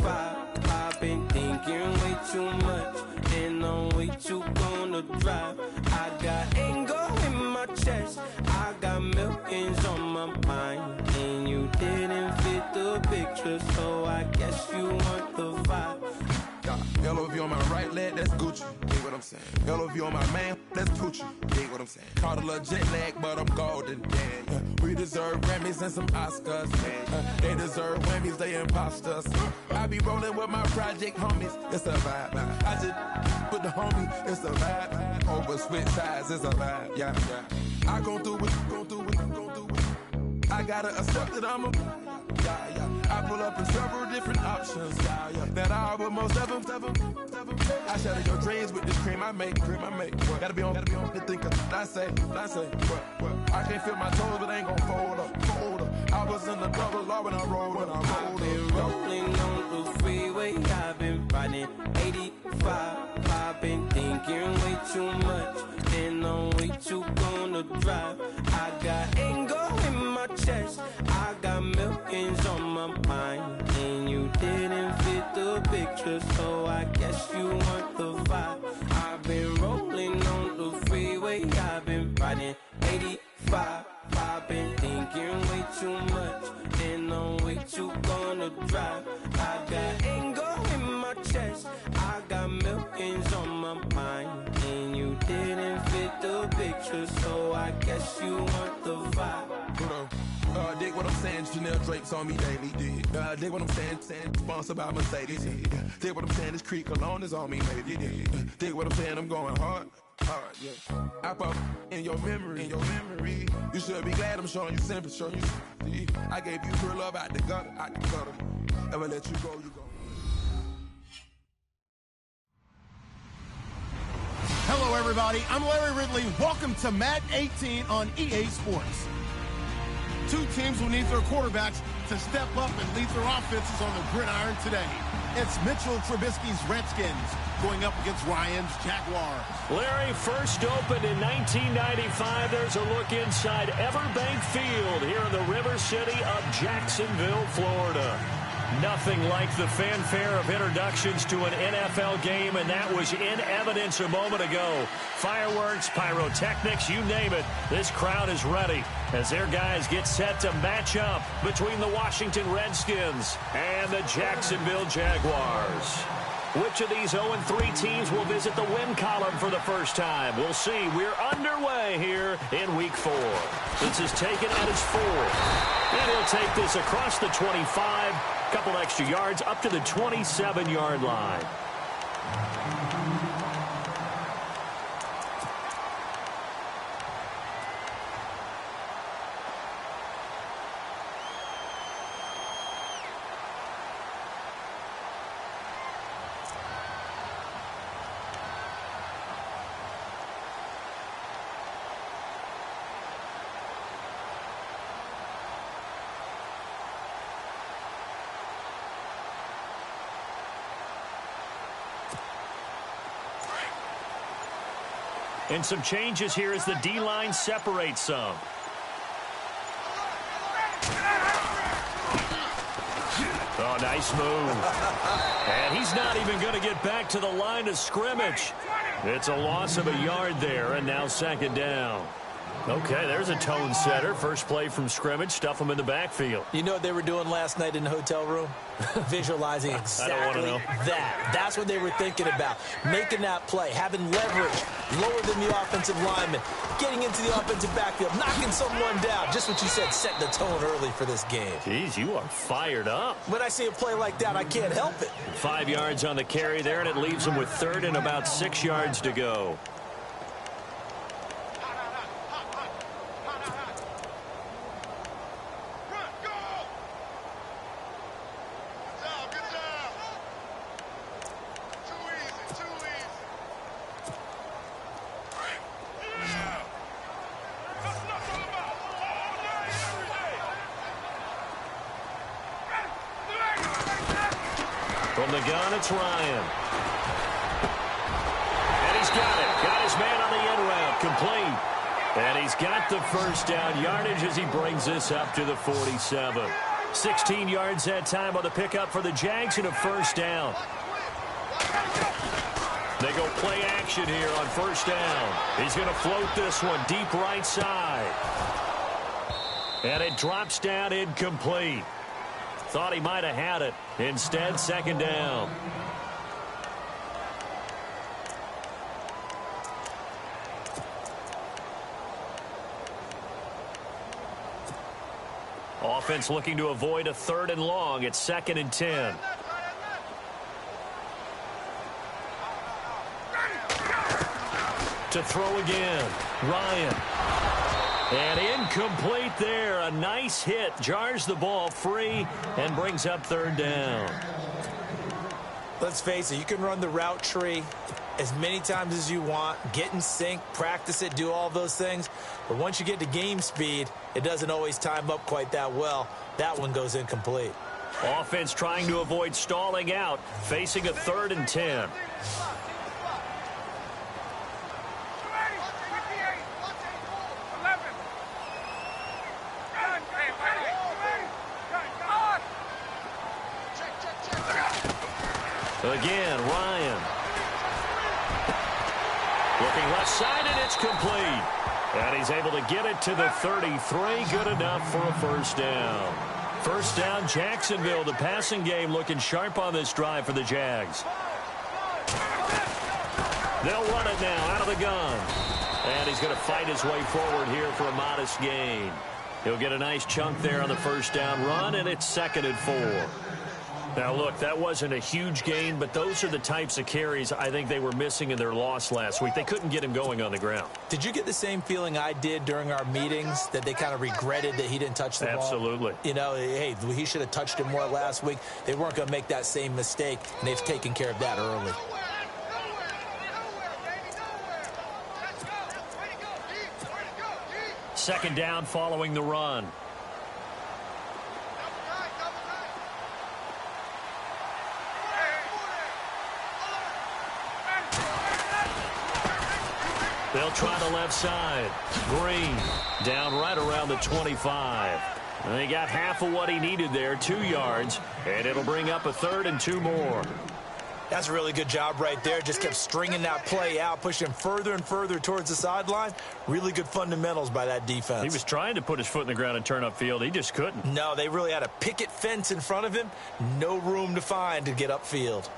85. I've been thinking way too much, and I'm way too gonna drive. I got anger in my chest, I got millions on my mind, and you didn't fit the picture, so I guess you want the vibe. LOV on my right leg, that's Gucci. Dig what I'm saying? LOV on my man, that's Poochie. Dig what I'm saying? Caught a little jet lag, but I'm golden. Yeah. We deserve Grammys and some Oscars. They deserve whammies, they imposters. I be rolling with my project homies, it's a vibe. I just put the homie, it's a vibe. Over switch sides, it's a vibe. Yeah. I gon' do it, gon' do it, gon' do it. I gotta accept that I'm a. I pull up in several different options. That I would most ever. I shatter your dreams with this cream I make. Gotta be on the thinker. I say. What? I can't feel my toes, but ain't gon' fold up. I was in the double law when I rolled. I've been rolling on the freeway. I've been riding 85. I've been thinking way too much, and I'm way too gonna drive. I got anger in my chest, I got millions on my mind, and you didn't fit the picture, so I guess you want the vibe. I've been rolling on the freeway, I've been riding 85. I've been thinking way too much, and I'm way too gonna drive. I got anger in my chest, I got millions on my mind, and you didn't fit the picture, so I guess you want the vibe. Dig what I'm saying, Chanel drapes on me daily. Dig what I'm saying, sponsored by Mercedes. Dig what I'm saying, this Creek Cologne is on me, baby. Dig what I'm saying, I'm going hard, yeah. I pop in your memory, You should be glad I'm showing you sympathy. I gave you pure love out the gutter, Ever let you go, you go. Hello, everybody. I'm Larry Ridley. Welcome to Madden 18 on EA Sports. Two teams will need their quarterbacks to step up and lead their offenses on the gridiron today. It's Mitchell Trubisky's Redskins going up against Ryan's Jaguars. Larry, first opened in 1995. There's a look inside Everbank Field here in the River City of Jacksonville, Florida. Nothing like the fanfare of introductions to an NFL game, and that was in evidence a moment ago. Fireworks, pyrotechnics, you name it. This crowd is ready as their guys get set to match up between the Washington Redskins and the Jacksonville Jaguars. Which of these 0-3 teams will visit the win column for the first time? We'll see. We're underway here in Week 4. This is taken at his 4th. And he'll take this across the 25, couple extra yards up to the 27-yard line. And some changes here as the D-line separates some. Oh, nice move. And he's not even going to get back to the line of scrimmage. It's a loss of a yard there, and now second down. Okay, there's a tone setter. First play from scrimmage, stuff them in the backfield. You know what they were doing last night in the hotel room? Visualizing exactly that. That's what they were thinking about. Making that play, having leverage, lower than the offensive lineman, getting into the offensive backfield, knocking someone down. Just what you said, setting the tone early for this game. Jeez, you are fired up. When I see a play like that, I can't help it. 5 yards on the carry there, and it leaves them with third and about 6 yards to go. From the gun, it's Ryan. And he's got it. Got his man on the end route. Complete. And he's got the first down yardage as he brings this up to the 47. 16 yards that time on the pickup for the Jags and a first down. They go play action here on first down. He's going to float this one deep right side. And it drops down incomplete. Thought he might have had it. Instead, second down. Offense looking to avoid a 3rd and long. It's 2nd and 10. To throw again. Ryan. And incomplete there. A nice hit. Jars the ball free and brings up 3rd down. Let's face it, you can run the route tree as many times as you want, get in sync, practice it, do all those things. But once you get to game speed, it doesn't always time up quite that well. That one goes incomplete. Offense trying to avoid stalling out, facing a 3rd and 10. Again, Ryan. Looking left side, and it's complete. And he's able to get it to the 33. Good enough for a first down. First down, Jacksonville. The passing game looking sharp on this drive for the Jags. They'll run it now out of the gun. And he's going to fight his way forward here for a modest gain. He'll get a nice chunk there on the first down run, and it's 2nd and 4. Now, look, that wasn't a huge gain, but those are the types of carries I think they were missing in their loss last week. They couldn't get him going on the ground. Did you get the same feeling I did during our meetings, that they kind of regretted that he didn't touch the ball? Absolutely. You know, hey, he should have touched it more last week. They weren't going to make that same mistake, and they've taken care of that early. Second down following the run. They'll try the left side. Green down right around the 25. And they got half of what he needed there, 2 yards, and it'll bring up a 3rd and 2 more. That's a really good job right there. Just kept stringing that play out, pushing him further and further towards the sideline. Really good fundamentals by that defense. He was trying to put his foot in the ground and turn upfield. He just couldn't. No, they really had a picket fence in front of him. No room to find to get upfield.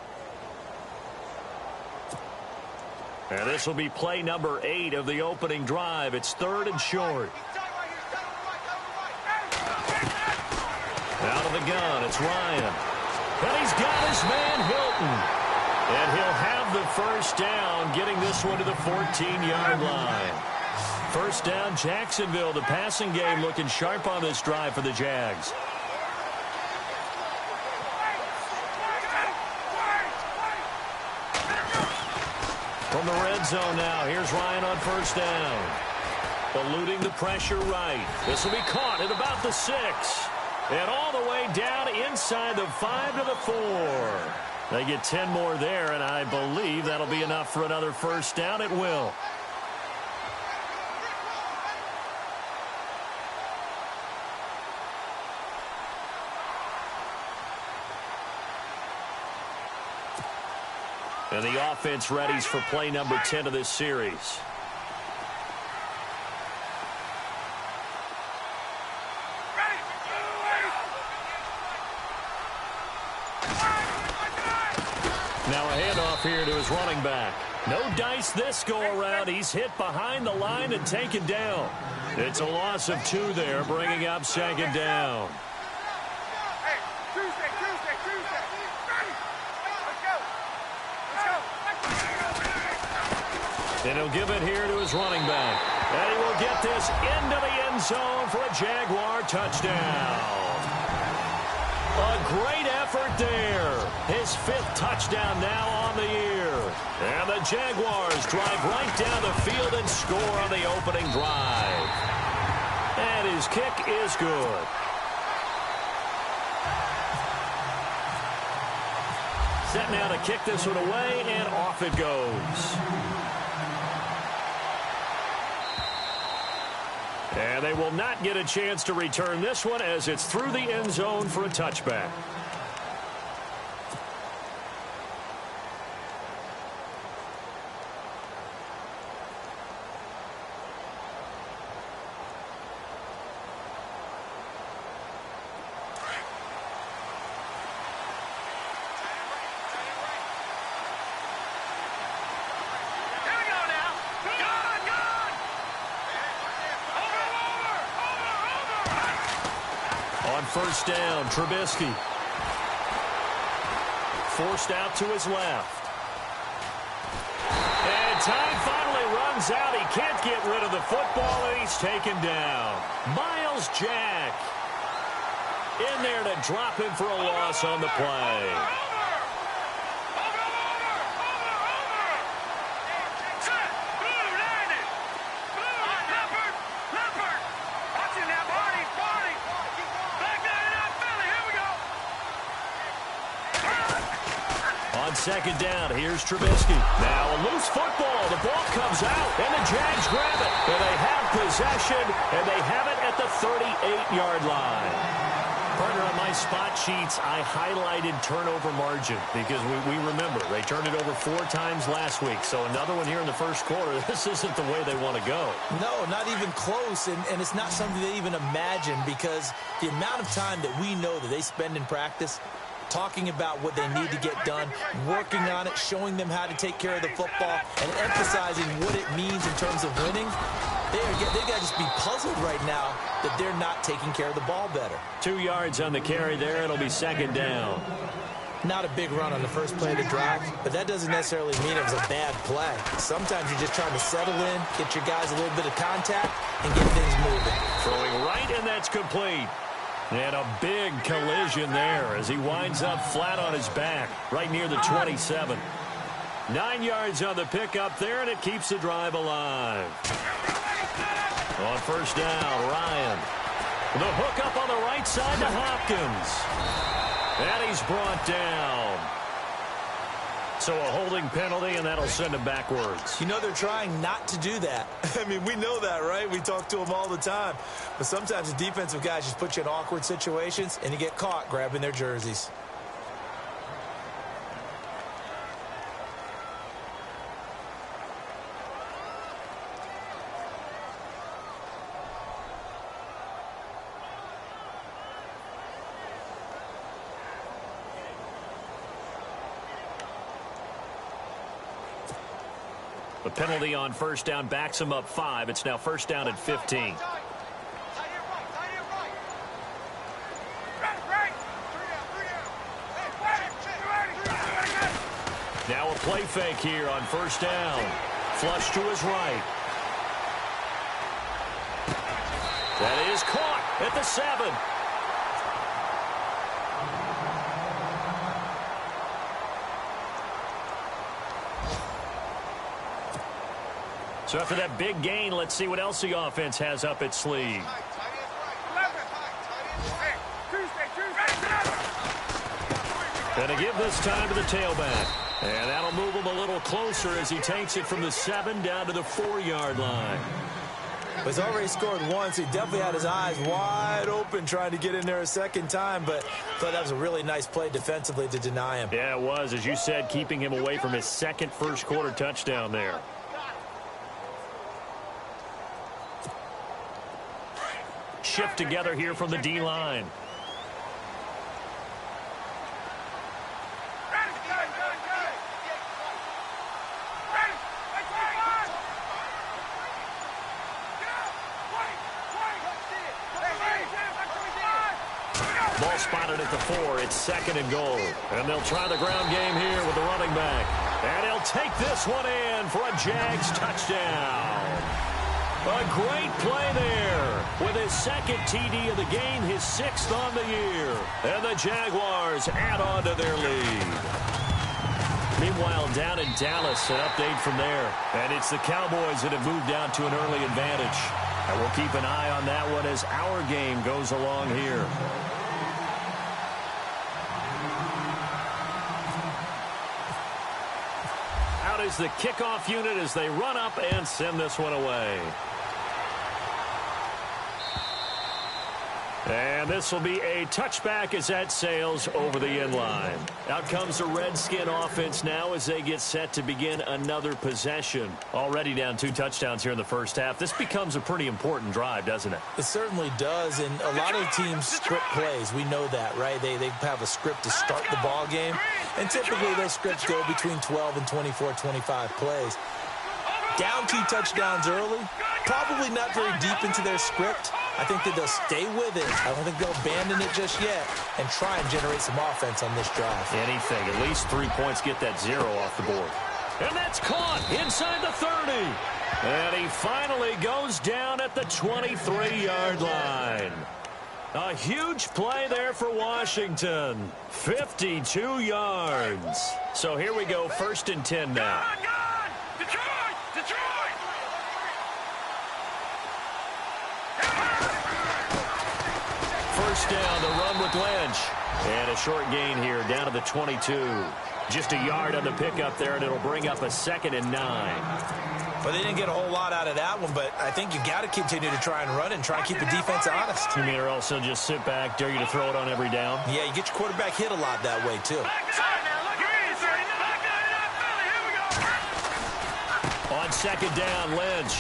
And this will be play number 8 of the opening drive. It's 3rd and short. Out of the gun, it's Ryan. And he's got his man Hilton. And he'll have the first down, getting this one to the 14-yard line. First down, Jacksonville. The passing game looking sharp on this drive for the Jags. From the red zone now, here's Ryan on first down. Eluding the pressure right. This will be caught at about the 6. And all the way down inside the 5 to the 4. They get 10 more there, and I believe that'll be enough for another first down. It will. And the offense readies for play number 10 of this series. Now a handoff here to his running back. No dice this go-around. He's hit behind the line and taken down. It's a loss of 2 there, bringing up second down. And he'll give it here to his running back. And he will get this into the end zone for a Jaguar touchdown. A great effort there. His 5th touchdown now on the year. And the Jaguars drive right down the field and score on the opening drive. And his kick is good. Set now to kick this one away, and off it goes. And they will not get a chance to return this one as it's through the end zone for a touchback. First down, Trubisky. Forced out to his left. And time finally runs out. He can't get rid of the football, and he's taken down. Myles Jack in there to drop him for a loss on the play. Second down, here's Trubisky. Now a loose football. The ball comes out, and the Jags grab it. And they have possession, and they have it at the 38-yard line. Partner, on my spot sheets, I highlighted turnover margin because we remember they turned it over 4 times last week. So another one here in the first quarter. This isn't the way they want to go. No, not even close, and it's not something they even imagine because the amount of time that we know that they spend in practice talking about what they need to get done, working on it, showing them how to take care of the football, and emphasizing what it means in terms of winning. They got to just be puzzled right now that they're not taking care of the ball better. 2 yards on the carry there. It'll be second down. Not a big run on the first play of the drive, but that doesn't necessarily mean it was a bad play. Sometimes you're just trying to settle in, get your guys a little bit of contact, and get things moving. Throwing right, and that's complete. And a big collision there as he winds up flat on his back right near the 27. 9 yards on the pickup there, and it keeps the drive alive. On first down, Ryan. The hook up on the right side to Hopkins. And he's brought down. So a holding penalty, and that'll send him backwards. You know they're trying not to do that. I mean, we know that, right? We talk to them all the time. But sometimes the defensive guys just put you in awkward situations, and you get caught grabbing their jerseys. The penalty on first down backs him up 5. It's now first down at 15. Now a play fake here on first down. Flush to his right. That is caught at the 7. So after that big gain, let's see what else the offense has up its sleeve. Gonna give this time to the tailback. And that'll move him a little closer as he takes it from the 7 down to the 4-yard line. He's already scored once. He definitely had his eyes wide open trying to get in there a second time, but I thought that was a really nice play defensively to deny him. Yeah, it was. As you said, keeping him away from his second first-quarter touchdown there. Shift together here from the D-line. Ball spotted at the 4. It's second and goal. And they'll try the ground game here with the running back. And he'll take this one in for a Jags touchdown. A great play there with his second TD of the game, his 6th on the year. And the Jaguars add on to their lead. Meanwhile, down in Dallas, an update from there. And it's the Cowboys that have moved down to an early advantage. And we'll keep an eye on that one as our game goes along here. Out is the kickoff unit as they run up and send this one away. And this will be a touchback as that sails over the inline. Out comes the Redskin offense now as they get set to begin another possession. Already down 2 touchdowns here in the first half. This becomes a pretty important drive, doesn't it? It certainly does, and a lot of teams script plays. We know that, right? They have a script to start the ball game, and typically those scripts go between 12 and 24, 25 plays. Down 2 touchdowns early, probably not very deep into their script. I think that they'll stay with it. I don't think they'll abandon it just yet and try and generate some offense on this drive. Anything. At least 3 points, get that 0 off the board. And that's caught inside the 30. And he finally goes down at the 23-yard line. A huge play there for Washington. 52 yards. So here we go, 1st and 10 now. First down, the run with Lynch. And a short gain here down to the 22. Just a yard on the pickup there, and it'll bring up a 2nd and 9. Well, they didn't get a whole lot out of that one, but I think you got to continue to try and run and try and keep the defense honest. You mean, or also just sit back, dare you to throw it on every down? Yeah, you get your quarterback hit a lot that way, too. On 2nd down, Lynch.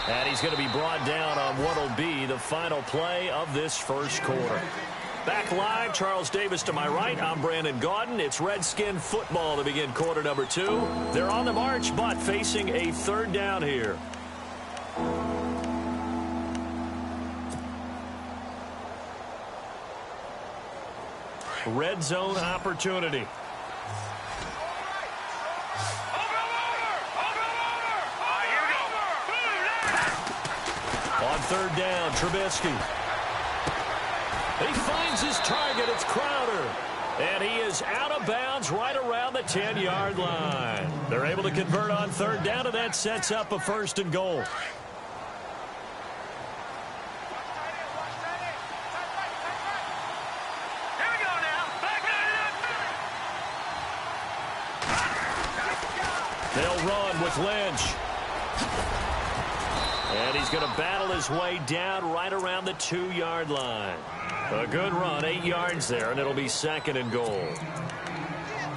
And he's going to be brought down on what will be the final play of this first quarter. Back live, Charles Davis to my right. I'm Brandon Gaudin. It's Redskin football to begin quarter number 2. They're on the march, but facing a 3rd down here. Red zone opportunity. On 3rd down, Trubisky. He finds his target. It's Crowder. And he is out of bounds right around the 10-yard line. They're able to convert on 3rd down, and that sets up a 1st and goal. They'll run with Lynch. And he's going to battle his way down right around the 2-yard line. A good run, 8 yards there, and it'll be 2nd and goal.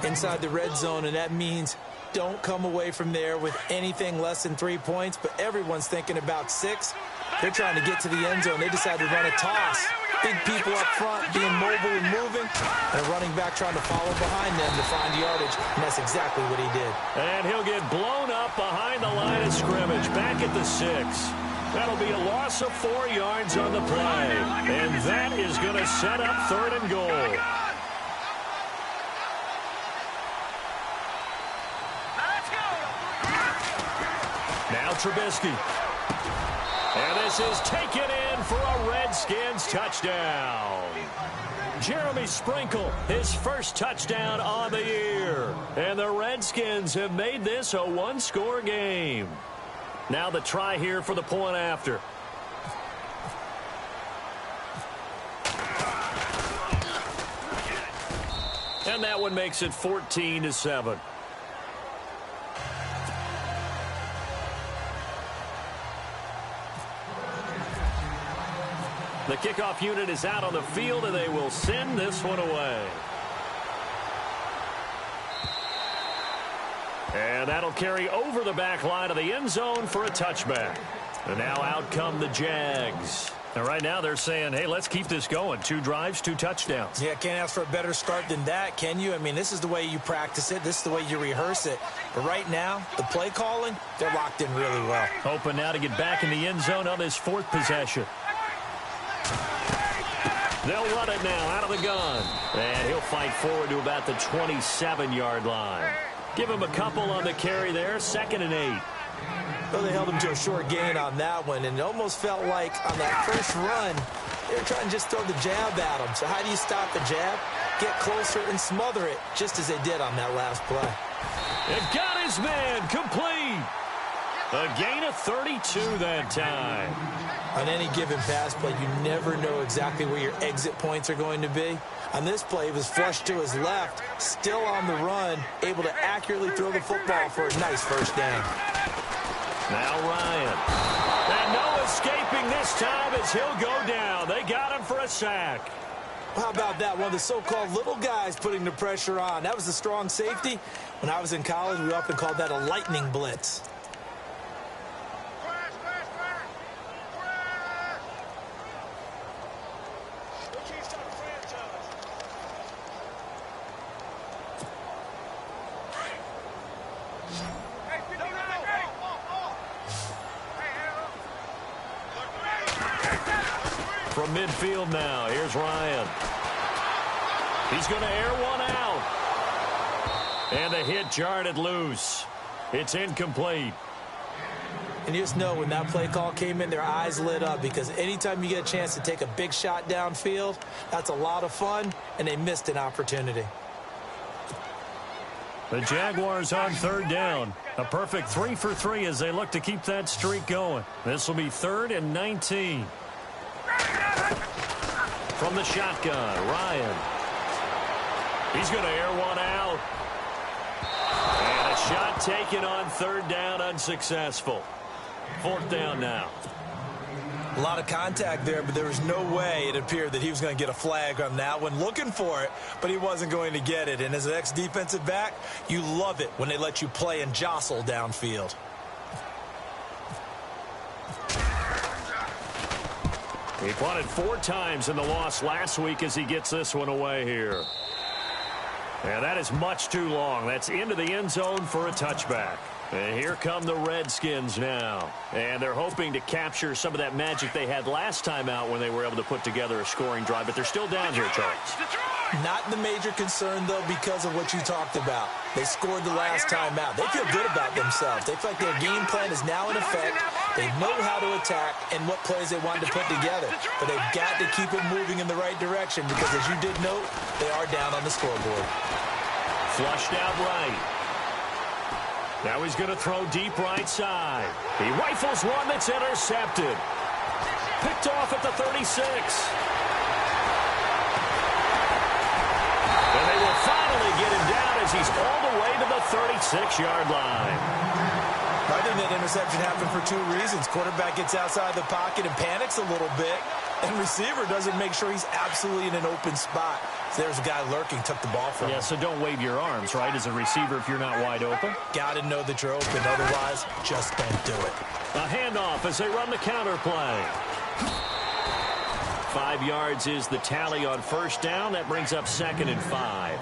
Inside the red zone, and that means don't come away from there with anything less than 3 points, but everyone's thinking about 6. They're trying to get to the end zone. They decide to run a toss. Big people up front being mobile and moving, and a running back trying to follow behind them to find yardage, and that's exactly what he did. And he'll get blown up behind the line of scrimmage, back at the 6. That'll be a loss of 4 yards on the play. And that is going to set up 3rd and goal. Now Trubisky. And this is taken in for a Redskins touchdown. Jeremy Sprinkle, his first touchdown on the year. And the Redskins have made this a 1-score game. Now the try here for the point after. And that one makes it 14-7. The kickoff unit is out on the field, and they will send this one away. And that'll carry over the back line of the end zone for a touchback. And now out come the Jags. And right now they're saying, hey, let's keep this going. 2 drives, 2 touchdowns. Yeah, can't ask for a better start than that, can you? I mean, this is the way you practice it. This is the way you rehearse it. But right now, the play calling, they're locked in really well. Hoping now to get back in the end zone on this 4th possession. They'll run it now out of the gun. And he'll fight forward to about the 27-yard line. Give him a couple on the carry there, 2nd and 8. Well, they held him to a short gain on that one, and it almost felt like on that first run, they were trying to just throw the jab at him. So how do you stop the jab? Get closer and smother it, just as they did on that last play. It got his man complete. A gain of 32 that time. On any given pass play, you never know exactly where your exit points are going to be. On this play, he was flushed to his left, still on the run, able to accurately throw the football for a nice first down. Now Ryan. And no escaping this this time as he'll go down. They got him for a sack. How about that? One of the so-called little guys putting the pressure on. That was the strong safety. When I was in college, we often called that a lightning blitz. From midfield now, here's Ryan. He's going to air one out. And the hit jarred it loose. It's incomplete. And you just know when that play call came in, their eyes lit up, because anytime you get a chance to take a big shot downfield, that's a lot of fun, and they missed an opportunity. The Jaguars on third down. A perfect 3 for 3 as they look to keep that streak going. This will be 3rd and 19. From the shotgun, Ryan. He's going to air one out. And a shot taken on 3rd down, unsuccessful. 4th down now. A lot of contact there, but there was no way it appeared that he was going to get a flag on that one. Looking for it, but he wasn't going to get it. And as an ex-defensive back, you love it when they let you play and jostle downfield. He punted 4 times in the loss last week as he gets this one away here. And that is much too long. That's into the end zone for a touchback. And here come the Redskins now. And they're hoping to capture some of that magic they had last time out when they were able to put together a scoring drive. But they're still down here, Charles. Not the major concern, though, because of what you talked about. They scored the last time out. They feel good about themselves. They feel like their game plan is now in effect. They know how to attack and what plays they want to put together. But they've got to keep it moving in the right direction because, as you did note, they are down on the scoreboard. Flushed out right. Now he's going to throw deep right side. He rifles one that's intercepted. Picked off at the 36. And they will finally get him down as he's all the way to the 36-yard line. I think that interception happened for 2 reasons. Quarterback gets outside the pocket and panics a little bit, and receiver doesn't make sure he's absolutely in an open spot. So there's a guy lurking, took the ball from him. Yeah, so don't wave your arms, right, as a receiver if you're not wide open. Got to know that you're open. Otherwise, just don't do it. A handoff as they run the counter play. 5 yards is the tally on 1st down. That brings up 2nd and 5.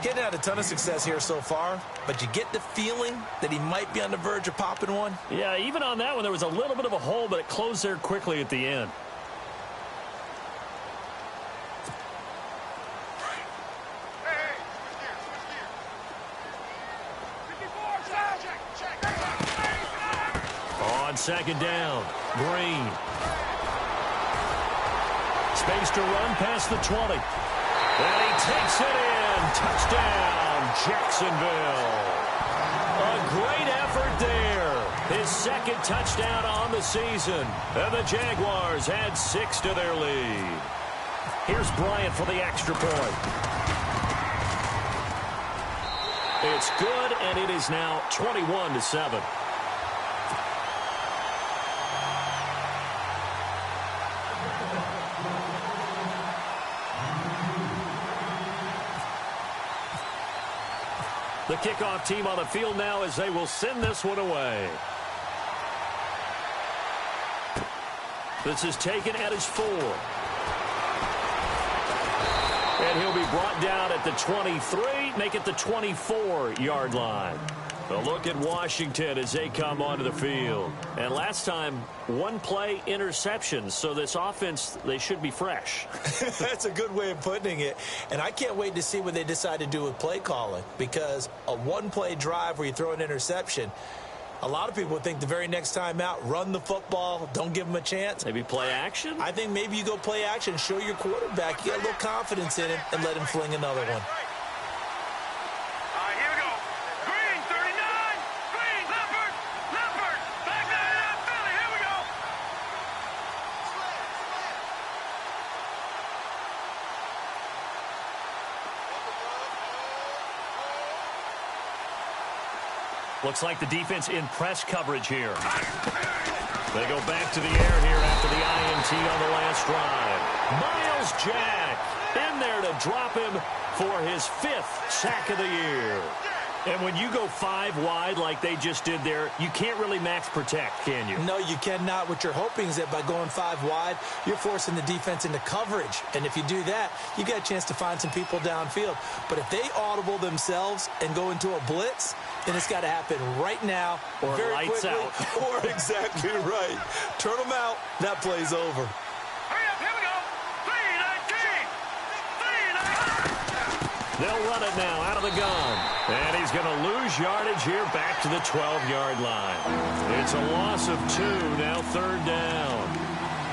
He hadn't had a ton of success here so far, but you get the feeling that he might be on the verge of popping one. Yeah, even on that one, there was a little bit of a hole, but it closed there quickly at the end. On 2nd down, Green. Space to run past the 20. And he takes it in. Touchdown, Jacksonville. A great effort there. His 2nd touchdown on the season. And the Jaguars add 6 to their lead. Here's Bryant for the extra point. It's good, and it is now 21-7. The kickoff team on the field now as they will send this one away. This is taken at his 4. And he'll be brought down at the 23, make it the 24-yard line. A look at Washington as they come onto the field. And last time, 1 play interceptions, so this offense, they should be fresh. That's a good way of putting it. And I can't wait to see what they decide to do with play calling, because a 1-play drive where you throw an interception, a lot of people would think the very next time out, run the football, don't give them a chance. Maybe play action? I think maybe you go play action, show your quarterback you got a little confidence in him, and let him fling another one. Looks like the defense in press coverage here. They go back to the air here after the INT on the last drive. Miles Jack in there to drop him for his 5th sack of the year. And when you go 5 wide like they just did there, you can't really max protect, can you? No, you cannot. What you're hoping is that by going 5 wide, you're forcing the defense into coverage. And if you do that, you got a chance to find some people downfield. But if they audible themselves and go into a blitz, then it's got to happen right now, or very lights quickly, out. Or exactly right. Turn them out. That play's over. They'll run it now out of the gun. And he's going to lose yardage here back to the 12-yard line. It's a loss of 2, now 3rd down.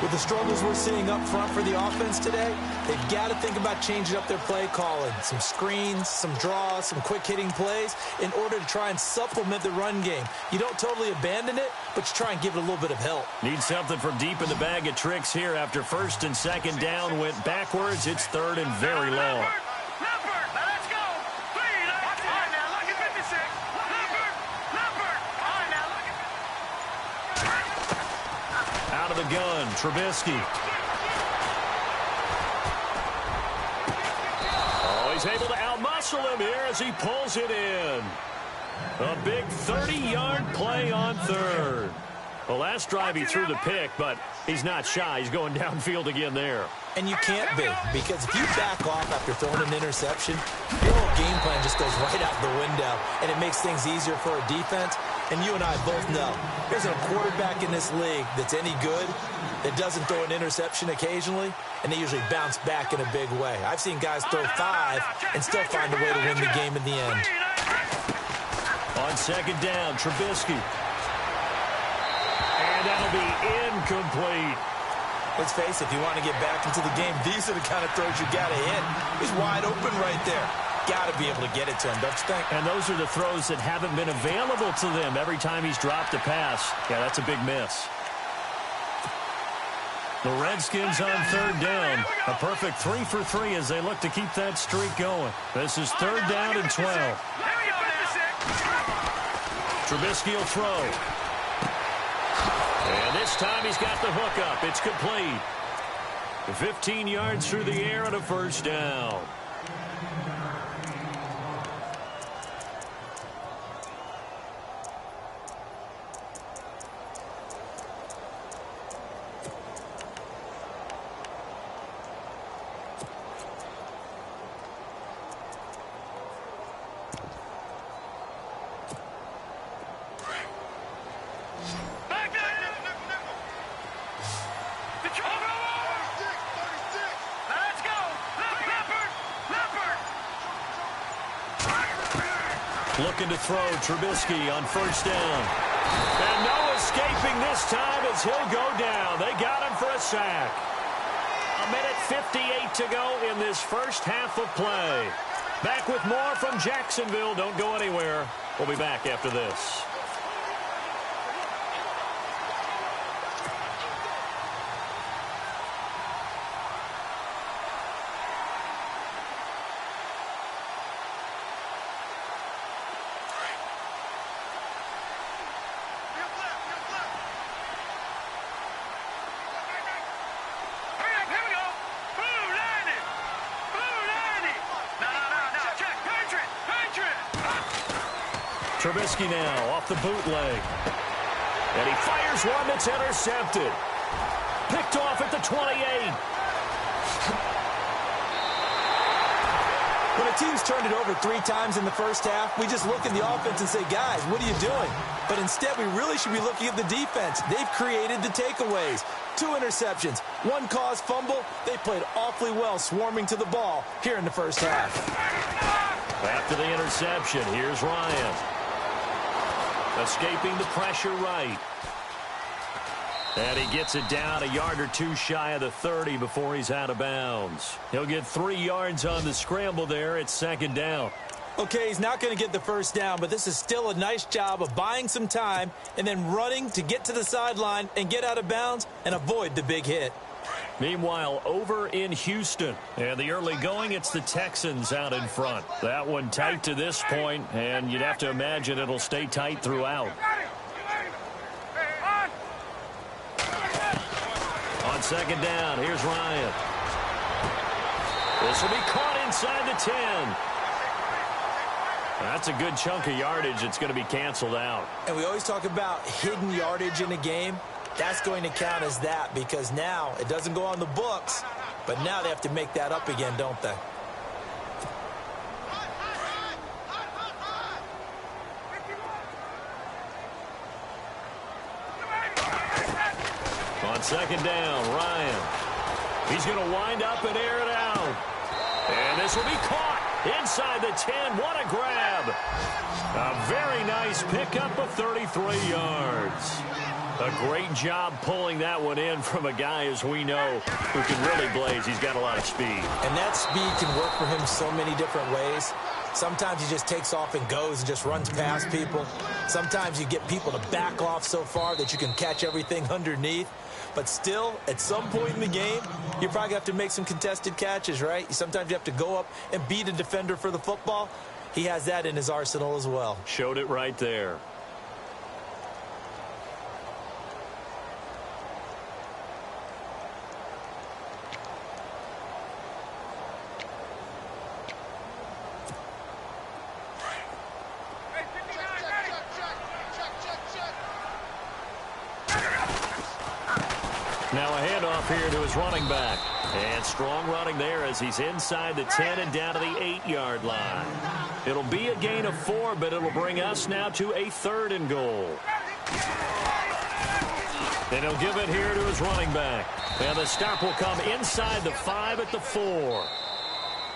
With the struggles we're seeing up front for the offense today, they've got to think about changing up their play calling. Some screens, some draws, some quick-hitting plays in order to try and supplement the run game. You don't totally abandon it, but you try and give it a little bit of help. Need something from deep in the bag of tricks here after 1st and 2nd down went backwards. It's 3rd and very long. Out of the gun, Trubisky. Oh, he's able to outmuscle him here as he pulls it in. A big 30-yard play on 3rd. The last drive he threw the pick, but he's not shy. He's going downfield again there. And you can't be, because if you back off after throwing an interception, your whole game plan just goes right out the window, and it makes things easier for a defense. And you and I both know there's a quarterback in this league that's any good that doesn't throw an interception occasionally, and they usually bounce back in a big way. I've seen guys throw 5 and still find a way to win the game in the end. On 2nd down, Trubisky. And that'll be incomplete. Let's face it, if you want to get back into the game, these are the kind of throws you got to hit. He's wide open right there. Got to be able to get it to him, don't you think? And those are the throws that haven't been available to them every time he's dropped a pass. Yeah, that's a big miss. The Redskins on 3rd down. A perfect 3 for 3 as they look to keep that streak going. This is 3rd down and 12. Trubisky will throw. And this time he's got the hook up. It's complete. 15 yards through the air and a 1st down. Looking to throw, Trubisky on 1st down. And no escaping this time as he'll go down. They got him for a sack. 1:58 to go in this first half of play. Back with more from Jacksonville. Don't go anywhere. We'll be back after this. Trubisky now off the bootleg. And he fires one that's intercepted. Picked off at the 28. When a team's turned it over 3 times in the first half, we just look at the offense and say, guys, what are you doing? But instead, we really should be looking at the defense. They've created the takeaways. 2 interceptions, 1 caused fumble. They played awfully well swarming to the ball here in the first half. After the interception, here's Ryan. Escaping the pressure right. And he gets it down a yard or 2 shy of the 30 before he's out of bounds. He'll get 3 yards on the scramble there. It's 2nd down. Okay, he's not going to get the 1st down, but this is still a nice job of buying some time and then running to get to the sideline and get out of bounds and avoid the big hit. Meanwhile, over in Houston, and the early going, it's the Texans out in front. That one tight to this point, and you'd have to imagine it'll stay tight throughout. On second down, here's Ryan. This will be caught inside the 10. That's a good chunk of yardage. It's going to be canceled out. And we always talk about hidden yardage in a game. That's going to count as that because now it doesn't go on the books, but now they have to make that up again, don't they? On second down, Ryan. He's going to wind up and air it out. And this will be caught inside the 10. What a grab. A very nice pickup of 33 yards. A great job pulling that one in from a guy, as we know, who can really blaze. He's got a lot of speed. And that speed can work for him so many different ways. Sometimes he just takes off and goes and just runs past people. Sometimes you get people to back off so far that you can catch everything underneath. But still, at some point in the game, you probably have to make some contested catches, right? Sometimes you have to go up and beat a defender for the football. He has that in his arsenal as well. Showed it right there. Now a handoff here to his running back. And strong running there as he's inside the 10 and down to the 8-yard line. It'll be a gain of 4, but it'll bring us now to a 3rd and goal. And he'll give it here to his running back. And the stop will come inside the 5 at the 4.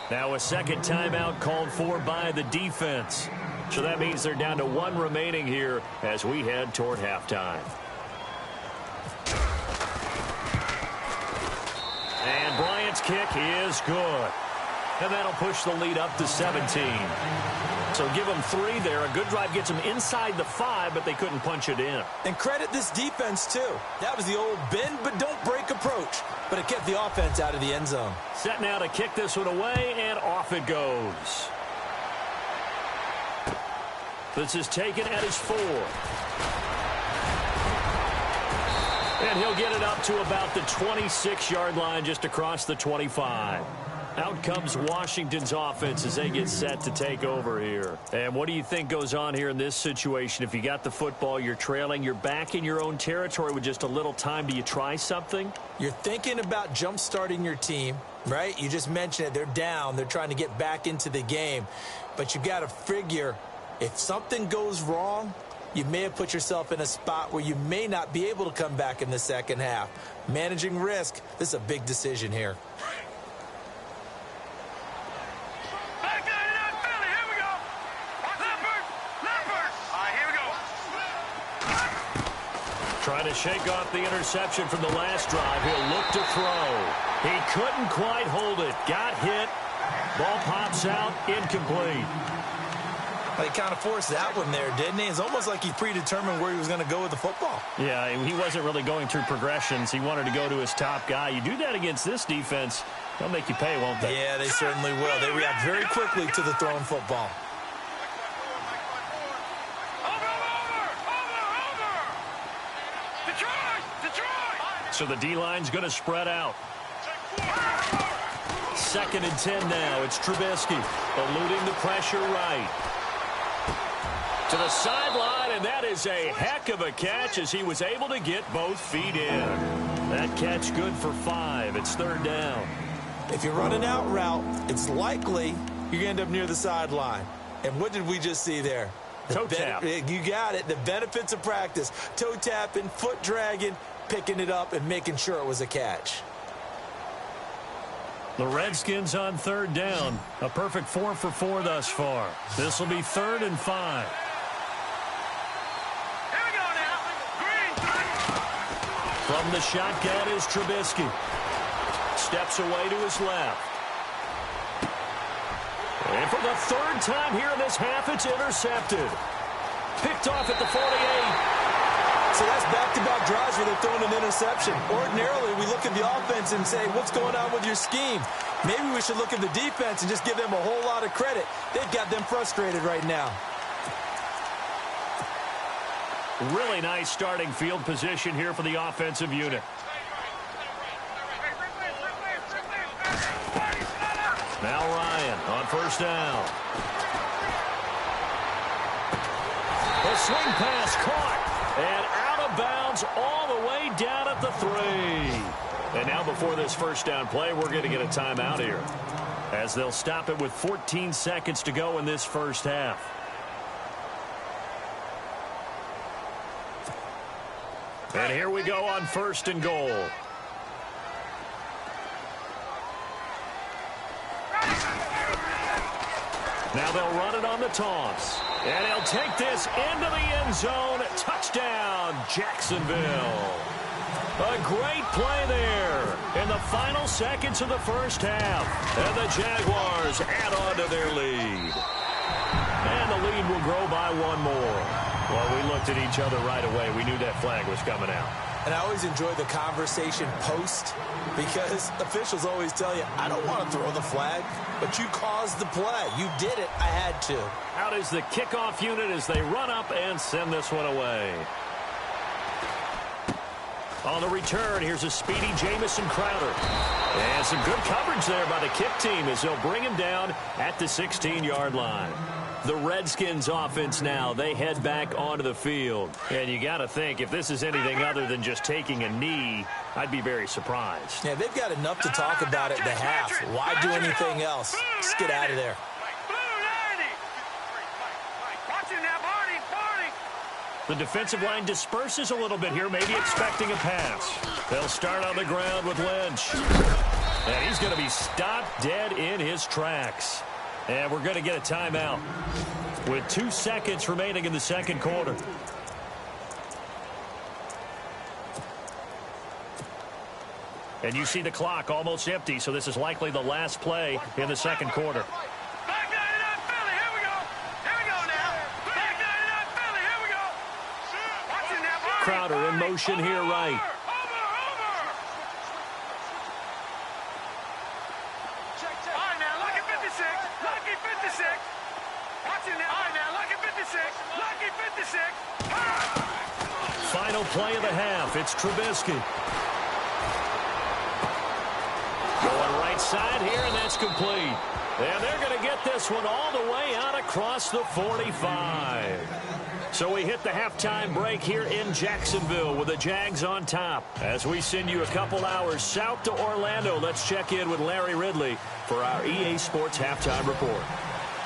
Now a second timeout called for by the defense. So that means they're down to 1 remaining here as we head toward halftime. And Bryant's kick is good. And that'll push the lead up to 17. So give them 3 there. A good drive gets them inside the 5, but they couldn't punch it in. And credit this defense, too. That was the old bend but don't break approach. But it kept the offense out of the end zone. Set now to kick this one away, and off it goes. This is taken at his 4. And he'll get it up to about the 26-yard line, just across the 25. Out comes Washington's offense as they get set to take over here. And what do you think goes on here in this situation? If you got the football, you're trailing, you're back in your own territory with just a little time. Do you try something? You're thinking about jump-starting your team, right? You just mentioned it. They're down. They're trying to get back into the game. But you got to figure if something goes wrong, you may have put yourself in a spot where you may not be able to come back in the second half. Managing risk, this is a big decision here. Trying to shake off the interception from the last drive. He'll look to throw. He couldn't quite hold it. Got hit. Ball pops out. Incomplete. He kind of forced that one there, didn't he? It's almost like he predetermined where he was going to go with the football. Yeah, he wasn't really going through progressions. He wanted to go to his top guy. You do that against this defense, they'll make you pay, won't they? Yeah, they certainly will. They react very quickly to the thrown football. So the D-line's going to spread out. 2nd and 10 now. It's Trubisky eluding the pressure right. To the sideline, and that is a heck of a catch as he was able to get both feet in. That catch good for 5. It's 3rd down. If you're running out route, it's likely you're going to end up near the sideline. And what did we just see there? Toe tap. You got it. The benefits of practice. Toe tapping, foot dragging, picking it up, and making sure it was a catch. The Redskins on 3rd down. A perfect 4 for 4 thus far. This will be 3rd and 5. From the shotgun is Trubisky. Steps away to his left. And for the 3rd time here in this half, it's intercepted. Picked off at the 48. So that's back-to-back drives where they're throwing an interception. Ordinarily, we look at the offense and say, what's going on with your scheme? Maybe we should look at the defense and just give them a whole lot of credit. They've got them frustrated right now. Really nice starting field position here for the offensive unit. Now Ryan on first down. The swing pass caught. And out of bounds all the way down at the 3. And now before this first down play, we're going to get a timeout here, as they'll stop it with 14 seconds to go in this first half. And here we go on first and goal. Now they'll run it on the toss. And he'll take this into the end zone. Touchdown, Jacksonville. A great play there in the final seconds of the first half. And the Jaguars add on to their lead. And the lead will grow by one more. Well, we looked at each other right away. We knew that flag was coming out. And I always enjoy the conversation post, because officials always tell you, I don't want to throw the flag, but you caused the play. You did it. I had to. Out is the kickoff unit as they run up and send this one away. On the return, here's a speedy Jamison Crowder. And some good coverage there by the kick team as they'll bring him down at the 16-yard line. The Redskins offense now, they head back onto the field. And you got to think, if this is anything other than just taking a knee, I'd be very surprised. Yeah, they've got enough to talk about at the half. Why do anything else? Just get out of there. The defensive line disperses a little bit here, maybe expecting a pass. They'll start on the ground with Lynch. And he's going to be stopped dead in his tracks. And we're going to get a timeout with 2 seconds remaining in the second quarter. And you see the clock almost empty, so this is likely the last play in the second quarter. Crowder in motion here right. Final play of the half. It's Trubisky. Going right side here, and that's complete. And they're going to get this one all the way out across the 45. So we hit the halftime break here in Jacksonville with the Jags on top. As we send you a couple hours south to Orlando, let's check in with Larry Ridley for our EA Sports Halftime Report.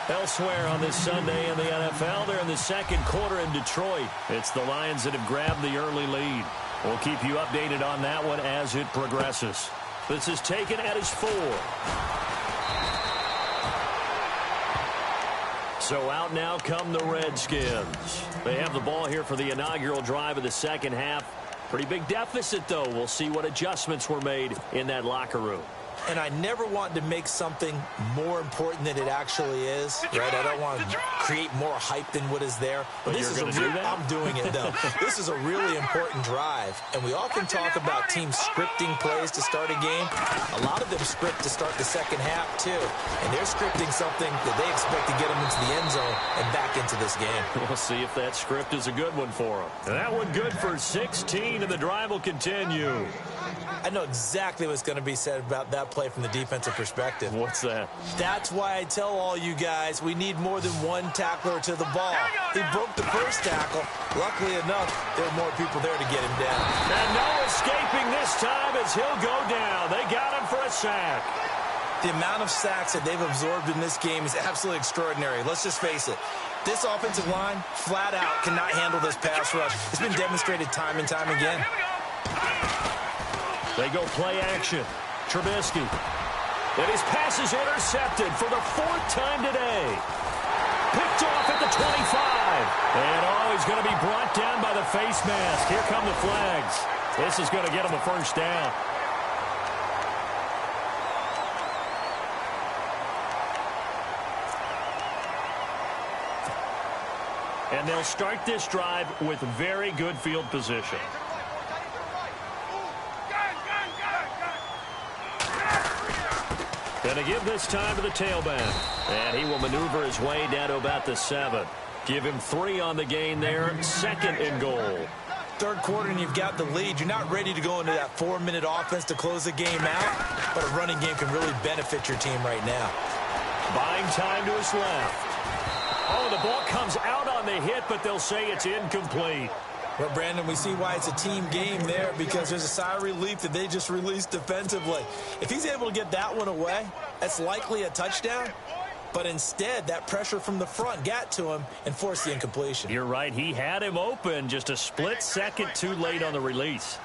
Elsewhere on this Sunday in the NFL, they're in the second quarter in Detroit. It's the Lions that have grabbed the early lead. We'll keep you updated on that one as it progresses. This is taken at his 4. So out now come the Redskins. They have the ball here for the inaugural drive of the second half. Pretty big deficit, though. We'll see what adjustments were made in that locker room. And I never want to make something more important than it actually is, right? I don't want to create more hype than what is there. But this is I'm doing it, though. This is a really important drive. And we often talk about teams scripting plays to start a game. A lot of them script to start the second half, too. And they're scripting something that they expect to get them into the end zone and back into this game. We'll see if that script is a good one for them. And that one good for 16, and the drive will continue. I know exactly what's going to be said about that play from the defensive perspective. What's that? That's why I tell all you guys we need more than one tackler to the ball. He broke the first tackle. Luckily enough, there were more people there to get him down. And no escaping this time as he'll go down. They got him for a sack. The amount of sacks that they've absorbed in this game is absolutely extraordinary. Let's just face it. This offensive line, flat out, cannot handle this pass rush. It's been demonstrated time and time again. They go play action. Trubisky. And his pass is intercepted for the 4th time today. Picked off at the 25. And he's going to be brought down by the face mask. Here come the flags. This is going to get him a first down. And they'll start this drive with very good field position. Going to give this time to the tailback. And he will maneuver his way down to about the 7. Give him 3 on the gain there. 2nd and goal. third quarter and you've got the lead, you're not ready to go into that 4-minute offense to close the game out, but a running game can really benefit your team right now. Buying time to his left. Oh, the ball comes out on the hit, but they'll say it's incomplete. Well, Brandon, we see why it's a team game there, because there's a sigh of relief that they just released defensively. If he's able to get that one away, that's likely a touchdown. But instead, that pressure from the front got to him and forced the incompletion. You're right. He had him open, just a split second too late on the release.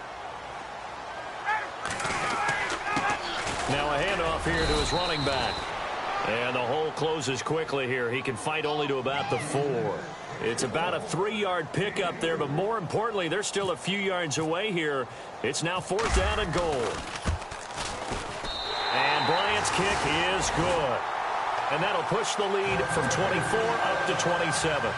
Now a handoff here to his running back. And the hole closes quickly here. He can fight only to about the 4. It's about a 3-yard pickup there, but more importantly, they're still a few yards away here. It's now 4th down and goal. And Bryant's kick is good. And that'll push the lead from 24 up to 27.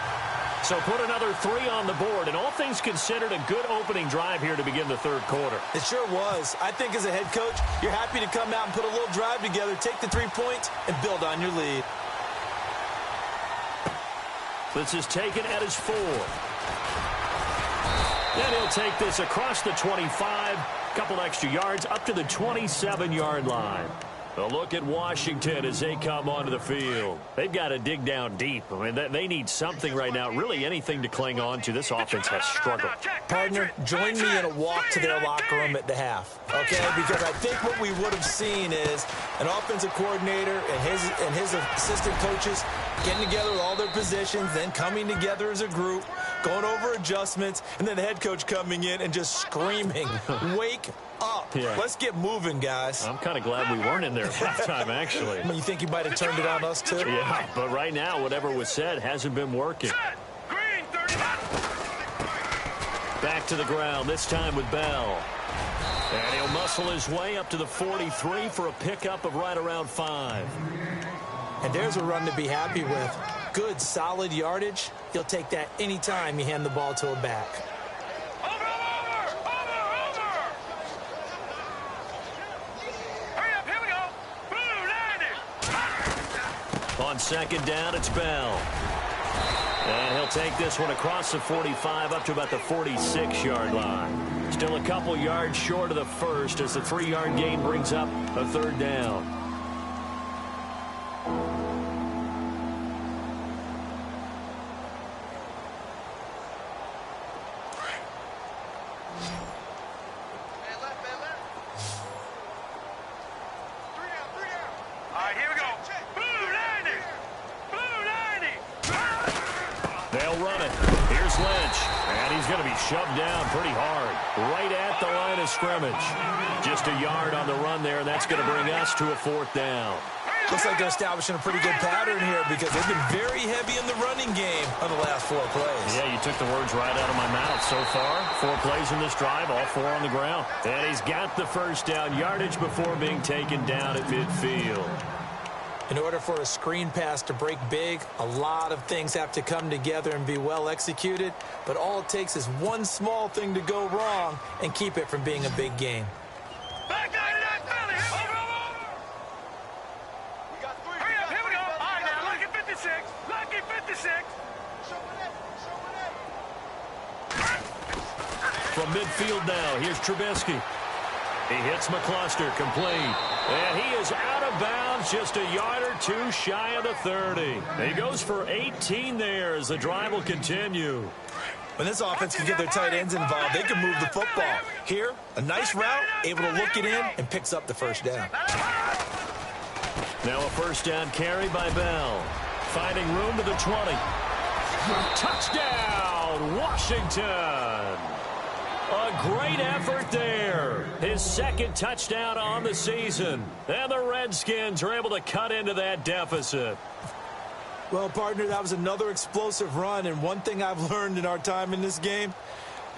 So put another 3 on the board, and all things considered, a good opening drive here to begin the third quarter. It sure was. I think as a head coach, you're happy to come out and put a little drive together, take the 3 points, and build on your lead. This is taken at his 4. Then he'll take this across the 25, couple extra yards up to the 27-yard line. A look at Washington as they come onto the field. They've got to dig down deep. I mean, they need something right now, really anything to cling on to. This offense has struggled. Partner, join me in a walk to their locker room at the half, okay? Because I think what we would have seen is an offensive coordinator and his assistant coaches getting together with all their positions, then coming together as a group, going over adjustments, and then the head coach coming in and just screaming, wake up. Yeah. Let's get moving, guys. I'm kind of glad we weren't in there at halftime, actually. You think you might have turned it on us, too? Yeah, but right now, whatever was said hasn't been working. Back to the ground, this time with Bell. And he'll muscle his way up to the 43 for a pickup of right around 5. And there's a run to be happy with. Good, solid yardage. You'll take that anytime you hand the ball to a back. On second down, it's Bell. And he'll take this one across the 45 up to about the 46-yard line. Still a couple yards short of the first as the 3-yard gain brings up a 3rd down. Shoved down pretty hard, right at the line of scrimmage. Just a yard on the run there, and that's going to bring us to a 4th down. Looks like they're establishing a pretty good pattern here because they've been very heavy in the running game on the last 4 plays. Yeah, you took the words right out of my mouth. So far, 4 plays in this drive, all 4 on the ground. And he's got the first down yardage before being taken down at midfield. In order for a screen pass to break big, a lot of things have to come together and be well executed, but all it takes is one small thing to go wrong and keep it from being a big game. Back down to that belly. Hurry up, here we go. All right, now, lucky 56. Lucky 56. From midfield now, here's Trubisky. He hits McCluster, complete. And he is out of bounds, just a yard or 2 shy of the 30. He goes for 18 there as the drive will continue. When this offense can get their tight ends involved, they can move the football. Here, a nice route, able to look it in, and picks up the first down. Now a first down carry by Bell. Finding room to the 20. Touchdown, Washington! A great effort there. His 2nd touchdown on the season. And the Redskins are able to cut into that deficit. Well, partner, that was another explosive run, and one thing I've learned in our time in this game,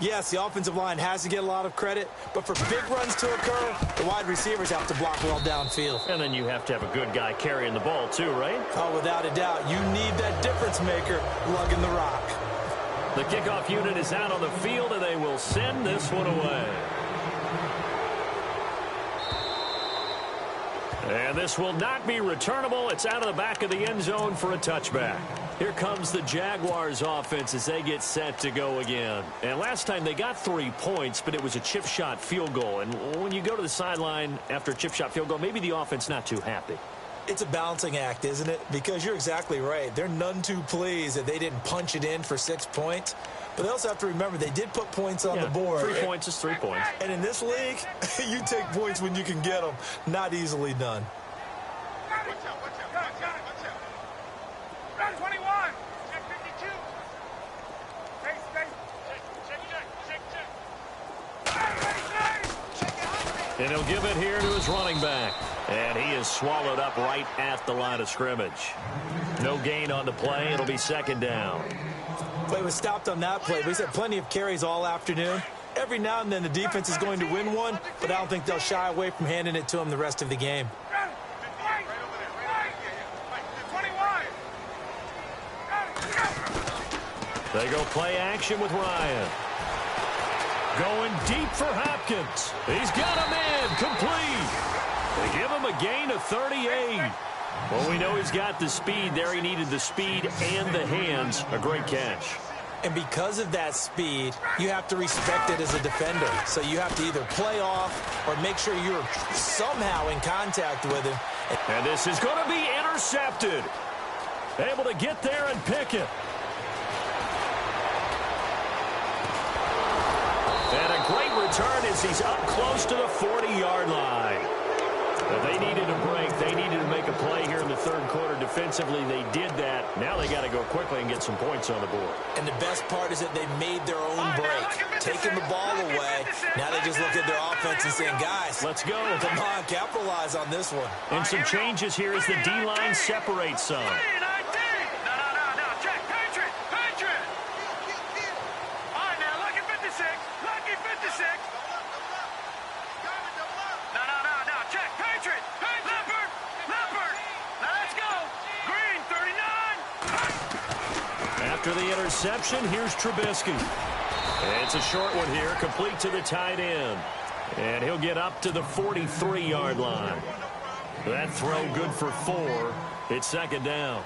yes, the offensive line has to get a lot of credit, but for big runs to occur, the wide receivers have to block well downfield. And then you have to have a good guy carrying the ball too, right? Oh, without a doubt. You need that difference maker lugging the rock. The kickoff unit is out on the field, and they will send this one away. And this will not be returnable. It's out of the back of the end zone for a touchback. Here comes the Jaguars offense as they get set to go again. And last time they got 3 points, but it was a chip shot field goal. And when you go to the sideline after a chip shot field goal, maybe the offense not too happy. It's a balancing act, isn't it? Because you're exactly right. They're none too pleased that they didn't punch it in for 6 points. But they also have to remember they did put points on the board. 3 points is 3 points. And in this league, you take points when you can get them. Not easily done. And he'll give it here to his running back. And he is swallowed up right at the line of scrimmage. No gain on the play. It'll be second down. Play was stopped on that play. He's had plenty of carries all afternoon. Every now and then the defense is going to win one, but I don't think they'll shy away from handing it to him the rest of the game. They go play action with Ryan. Going deep for Hopkins. He's got him in. Complete. They give him a gain of 38. Well, we know he's got the speed there. He needed the speed and the hands. A great catch. And because of that speed, you have to respect it as a defender. So you have to either play off or make sure you're somehow in contact with him. And this is going to be intercepted. Able to get there and pick it. And a great return as he's up close to the 40-yard line. But they needed a break. They needed to make a play here in the third quarter. Defensively, they did that. Now they got to go quickly and get some points on the board. And the best part is that they made their own break, taking the ball away. Now they just look at their offense and saying, guys, let's go. Come on, capitalize on this one. And some changes here as the D-line separates some. After the interception, here's Trubisky. It's a short one here, complete to the tight end. And he'll get up to the 43-yard line. That throw good for 4. It's second down.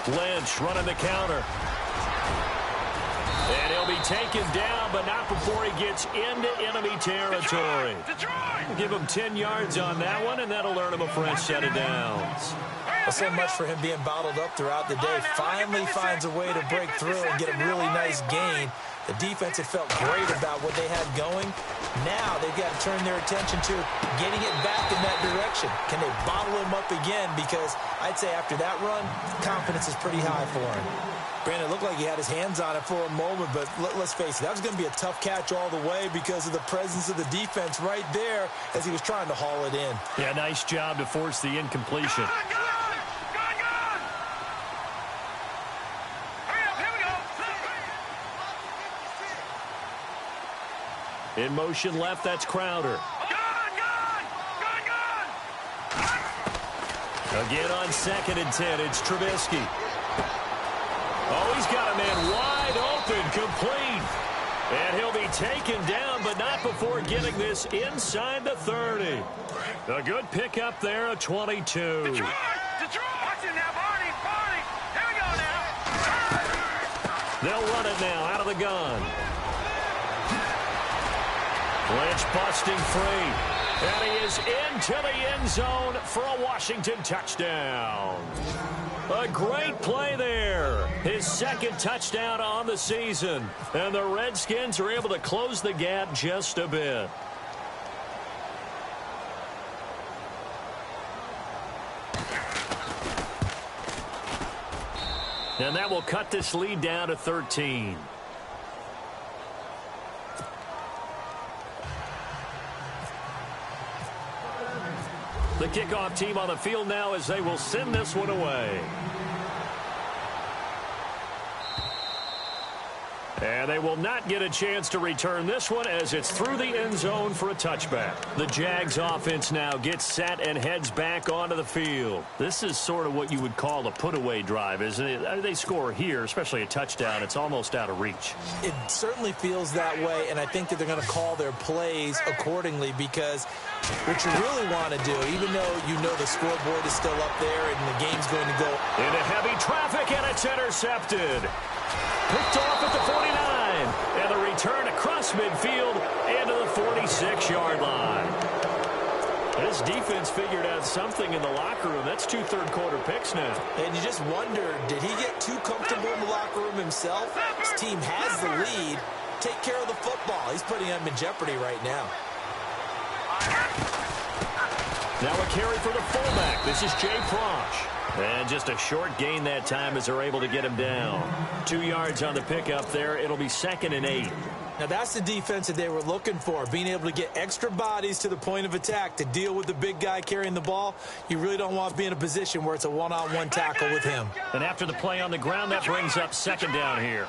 Lynch running the counter. And he'll be taken down, but not before he gets into enemy territory. We'll give him 10 yards on that one, and that'll earn him a fresh set of downs. Well, so much for him being bottled up throughout the day. Finally finds a way to break through and get a really nice gain. The defense had felt great about what they had going. Now they've got to turn their attention to getting it back in that direction. Can they bottle him up again? Because I'd say after that run, confidence is pretty high for him. Brandon, it looked like he had his hands on it for a moment, but let's face it, that was going to be a tough catch all the way because of the presence of the defense right there as he was trying to haul it in. Yeah, nice job to force the incompletion. In motion left, that's Crowder. Again on 2nd and 10, it's Trubisky. Oh, he's got a man wide open, complete. And he'll be taken down, but not before getting this inside the 30. A good pickup there, a 22. Detroit! Watch it now, Barney! Here we go now! They'll run it now out of the gun. Lynch busting free. And he is into the end zone for a Washington touchdown. A great play there. His second touchdown on the season. And the Redskins are able to close the gap just a bit. And that will cut this lead down to 13. The kickoff team on the field now as they will send this one away. And they will not get a chance to return this one as it's through the end zone for a touchback. The Jags offense now gets set and heads back onto the field. This is sort of what you would call a put-away drive, isn't it? They score here, especially a touchdown. It's almost out of reach. It certainly feels that way, and I think that they're going to call their plays accordingly because what you really want to do, even though you know the scoreboard is still up there and the game's going to go into heavy traffic, and it's intercepted. Picked off at the 49, and the return across midfield into the 46-yard line. This defense figured out something in the locker room. That's 2 third-quarter picks now. And you just wonder, did he get too comfortable in the locker room himself? His team has the lead. Take care of the football. He's putting them in jeopardy right now. Now a carry for the fullback. This is Jay Prosch. And just a short gain that time as they're able to get him down. 2 yards on the pickup there. It'll be 2nd and 8. Now that's the defense that they were looking for, being able to get extra bodies to the point of attack to deal with the big guy carrying the ball. You really don't want to be in a position where it's a one-on-one tackle with him. And after the play on the ground, that brings up 2nd down here.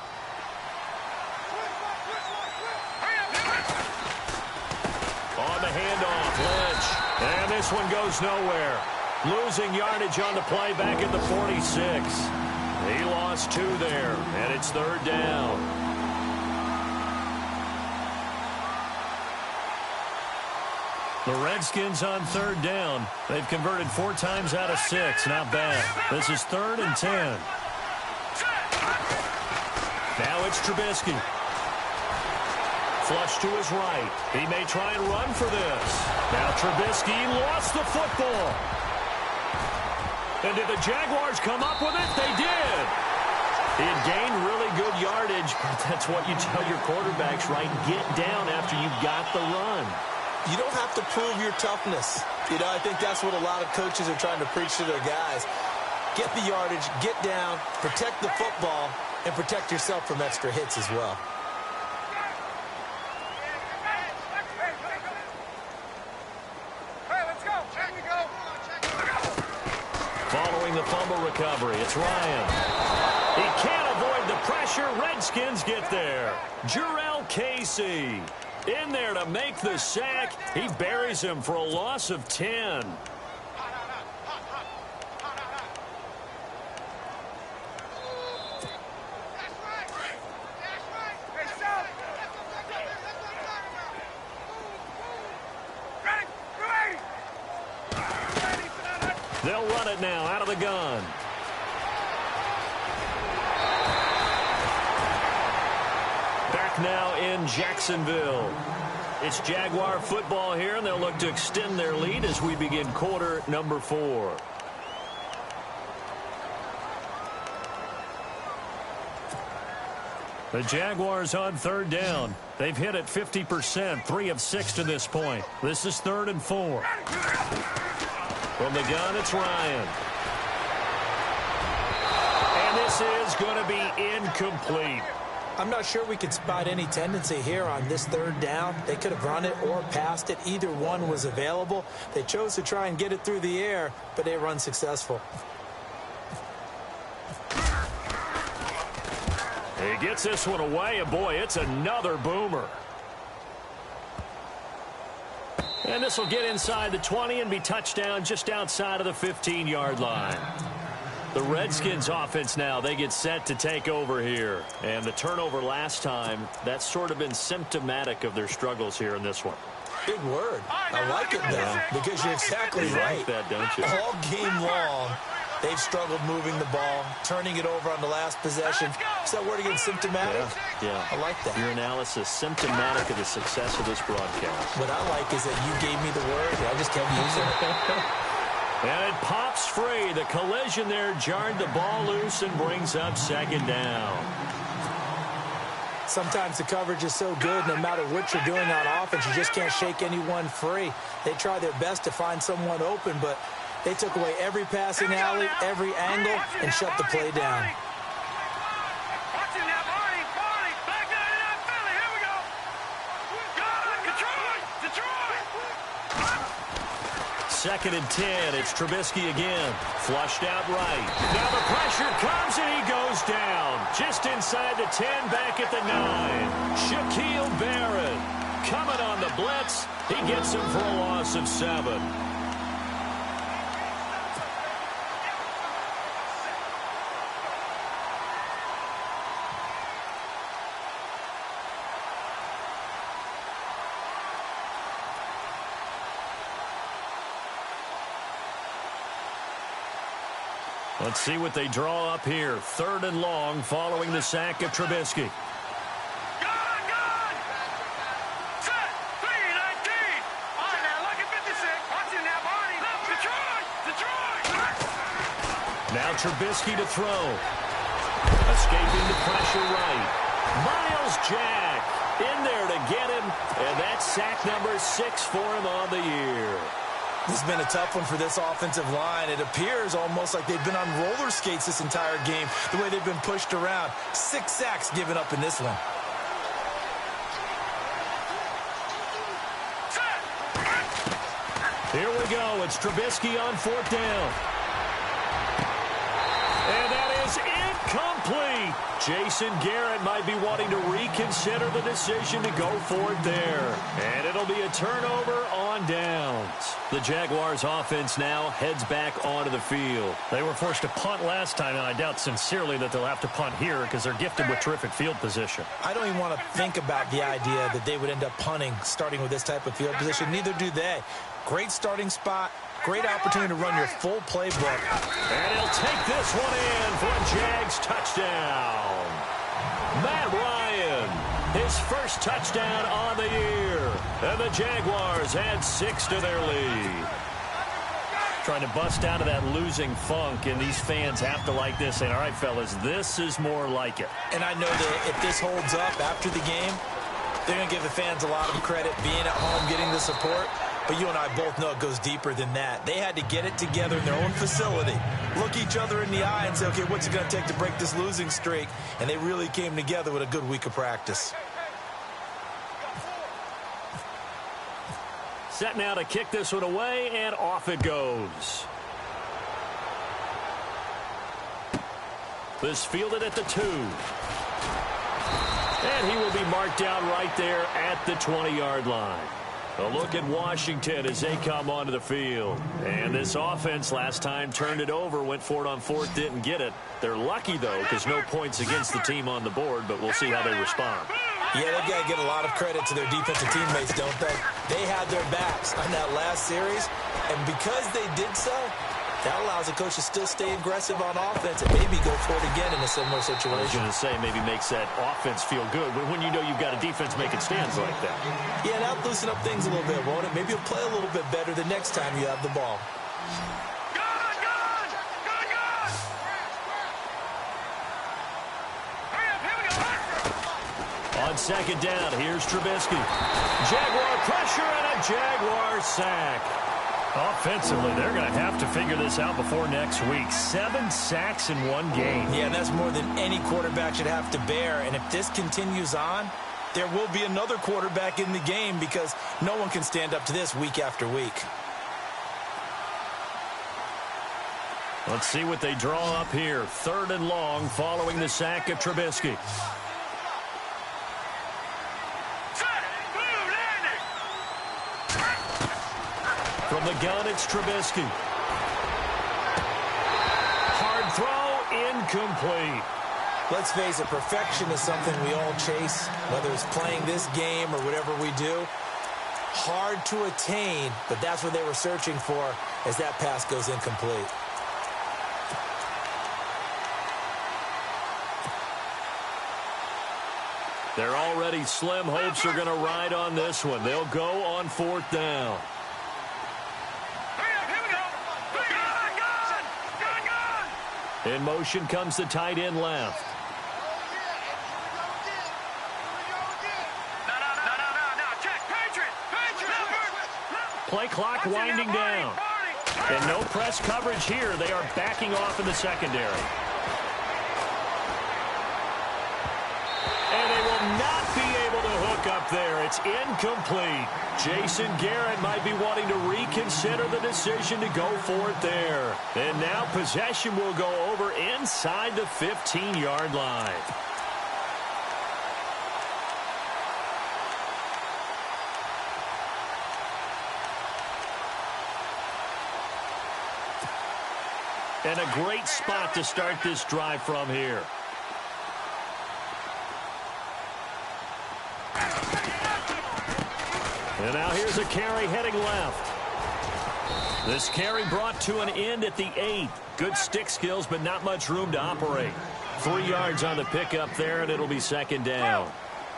On the handoff, Lynch. And this one goes nowhere. Losing yardage on the play back at the 46. He lost 2 there, and it's 3rd down. The Redskins on 3rd down. They've converted 4 times out of 6. Not bad. This is 3rd and 10. Now it's Trubisky. Flush to his right. He may try and run for this. Now Trubisky lost the football. And did the Jaguars come up with it? They did. He had gained really good yardage, but that's what you tell your quarterbacks, right? Get down after you got the run. You don't have to prove your toughness. You know, I think that's what a lot of coaches are trying to preach to their guys. Get the yardage, get down, protect the football, and protect yourself from extra hits as well. Following the fumble recovery, it's Ryan. He can't avoid the pressure. Redskins get there. Jurrell Casey in there to make the sack. He buries him for a loss of 10. They'll run it now out of the gun. Back now in Jacksonville. It's Jaguar football here, and they'll look to extend their lead as we begin quarter number 4. The Jaguars on 3rd down. They've hit it 50%, 3 of 6 to this point. This is 3rd and 4. From the gun, it's Ryan. And this is going to be incomplete. I'm not sure we could spot any tendency here on this 3rd down. They could have run it or passed it. Either one was available. They chose to try and get it through the air, but they were unsuccessful. He gets this one away, and boy, it's another boomer. And this will get inside the 20 and be touchdown just outside of the 15-yard line. The Redskins offense now, they get set to take over here. And the turnover last time, that's sort of been symptomatic of their struggles here in this one. Big word. I like it, though, because you're exactly right. Like that, don't you? All game long, they've struggled moving the ball, turning it over on the last possession. Is that word again, symptomatic? Yeah. I like that. Your analysis, symptomatic of the success of this broadcast. What I like is that you gave me the word, and I just kept using it. And it pops free. The collision there jarred the ball loose and brings up 2nd down. Sometimes the coverage is so good, no matter what you're doing on offense, you just can't shake anyone free. They try their best to find someone open, but they took away every passing alley, every angle, and shut the play down. 2nd and 10. It's Trubisky again. Flushed out right. Now the pressure comes and he goes down. Just inside the 10, back at the 9. Shaquille Barrett coming on the blitz. He gets him for a loss of 7. Let's see what they draw up here. 3rd and long following the sack of Trubisky. Set. 3-19. All right, now, look at 56. Watch it now, Barney. Detroit. Now Trubisky to throw. Escaping the pressure right. Miles Jack in there to get him. And that's sack number 6 for him on the year. This has been a tough one for this offensive line. It appears almost like they've been on roller skates this entire game, the way they've been pushed around. 6 sacks given up in this one. Here we go. It's Trubisky on 4th down. And that is incomplete. Jason Garrett might be wanting to reconsider the decision to go for it there. And it'll be a turnover on downs. The Jaguars offense now heads back onto the field. They were forced to punt last time, and I doubt sincerely that they'll have to punt here because they're gifted with terrific field position. I don't even want to think about the idea that they would end up punting starting with this type of field position. Neither do they. Great starting spot. Great opportunity to run your full playbook. And he'll take this one in for a Jags touchdown. Matt Ryan, his first touchdown on the year. And the Jaguars add 6 to their lead. Trying to bust out of that losing funk, and these fans have to like this. And all right, fellas, this is more like it. And I know that if this holds up after the game, they're going to give the fans a lot of credit being at home, getting the support. But you and I both know it goes deeper than that. They had to get it together in their own facility, look each other in the eye and say, okay, what's it going to take to break this losing streak? And they really came together with a good week of practice. Set now to kick this one away, and off it goes. This fielded at the 2. And he will be marked down right there at the 20-yard line. A look at Washington as they come onto the field. And this offense last time turned it over, went for it on 4th, didn't get it. They're lucky, though, because no points against the team on the board, but we'll see how they respond. Yeah, they've got to give a lot of credit to their defensive teammates, don't they? They had their backs on that last series, and because they did so, that allows the coach to still stay aggressive on offense and maybe go for it again in a similar situation. I was going to say, maybe makes that offense feel good when you know you've got a defense making stands like that. Yeah, that'll loosen up things a little bit, won't it? Maybe you'll play a little bit better the next time you have the ball. On 2nd down, here's Trubisky. Jaguar pressure and a Jaguar sack. Offensively, they're going to have to figure this out before next week. 7 sacks in one game. Yeah, and that's more than any quarterback should have to bear. And if this continues on, there will be another quarterback in the game because no one can stand up to this week after week. Let's see what they draw up here. 3rd and long following the sack of Trubisky. From the gun, it's Trubisky. Hard throw, incomplete. Let's face it, perfection is something we all chase, whether it's playing this game or whatever we do. Hard to attain, but that's what they were searching for as that pass goes incomplete. They're already slim hopes are going to ride on this one. They'll go on 4th down. In motion comes the tight end left. Play clock winding down. And no press coverage here. They are backing off in the secondary. And they will not be able to hook up there. It's incomplete. Jason Garrett might be wanting to reconsider the decision to go for it there. And now possession will go over inside the 15-yard line. And a great spot to start this drive from here. And now here's a carry heading left. This carry brought to an end at the 8. Good stick skills, but not much room to operate. 3 yards on the pickup there, and it'll be second down.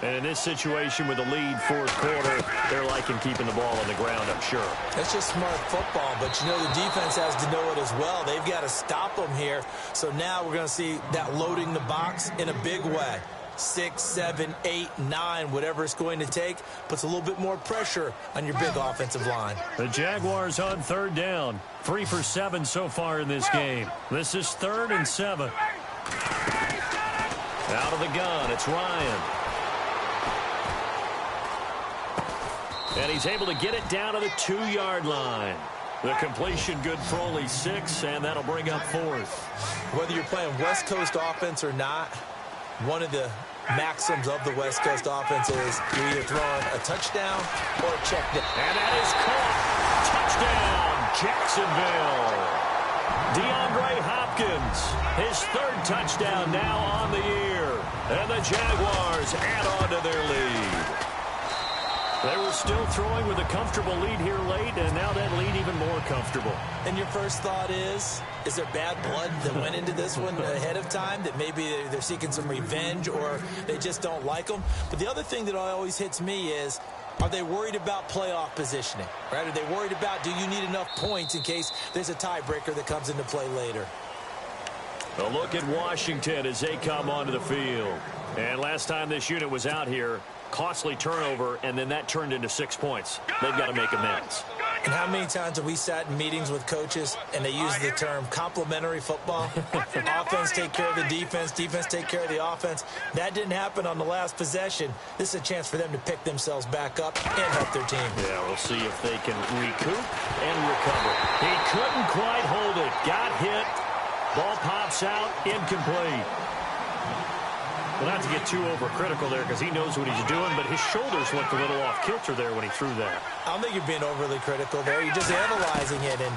And in this situation with a lead fourth quarter, they're liking keeping the ball on the ground, I'm sure. That's just smart football, but you know the defense has to know it as well. They've got to stop them here. So now we're going to see that loading the box in a big way. 6, 7, 8, 9, whatever it's going to take, puts a little bit more pressure on your big offensive line. The Jaguars on third down. 3 for 7 so far in this game. This is 3rd and 7. Out of the gun, it's Ryan. And he's able to get it down to the 2-yard line. The completion good for only 6, and that'll bring up 4th. Whether you're playing West Coast offense or not, one of the maxims of the West Coast offense is you're either throwing a touchdown or a check down. And that is caught. Touchdown, Jacksonville. DeAndre Hopkins, his 3rd touchdown now on the year. And the Jaguars add on to their lead. They were still throwing with a comfortable lead here late, and now that lead even more comfortable. And your first thought is there bad blood that went into this one ahead of time, that maybe they're seeking some revenge or they just don't like them? But the other thing that always hits me is, are they worried about playoff positioning? Right? Are they worried about, do you need enough points in case there's a tiebreaker that comes into play later? A look at Washington as they come onto the field. And last time this unit was out here, costly turnover, and then that turned into 6 points. They've got to make amends. And how many times have we sat in meetings with coaches and they use the term complementary football? Offense take care of the defense, defense take care of the offense. That didn't happen on the last possession. This is a chance for them to pick themselves back up and help their team. Yeah, we'll see if they can recoup and recover. He couldn't quite hold it. Got hit. Ball pops out. Incomplete. Well, not to get too overcritical there because he knows what he's doing, but his shoulders looked a little off kilter there when he threw that. I don't think you're being overly critical there. You're just analyzing it, and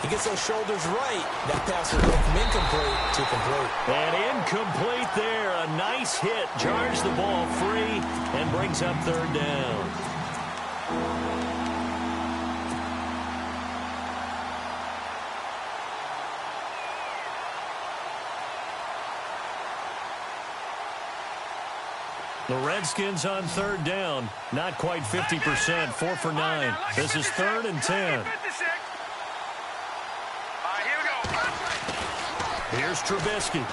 he gets those shoulders right. That pass will go from incomplete to complete. And incomplete there. A nice hit. Jars the ball free and brings up 3rd down. The Redskins on 3rd down. Not quite 50%. 4 for 9. This is 3rd and 10. Here's Trubisky.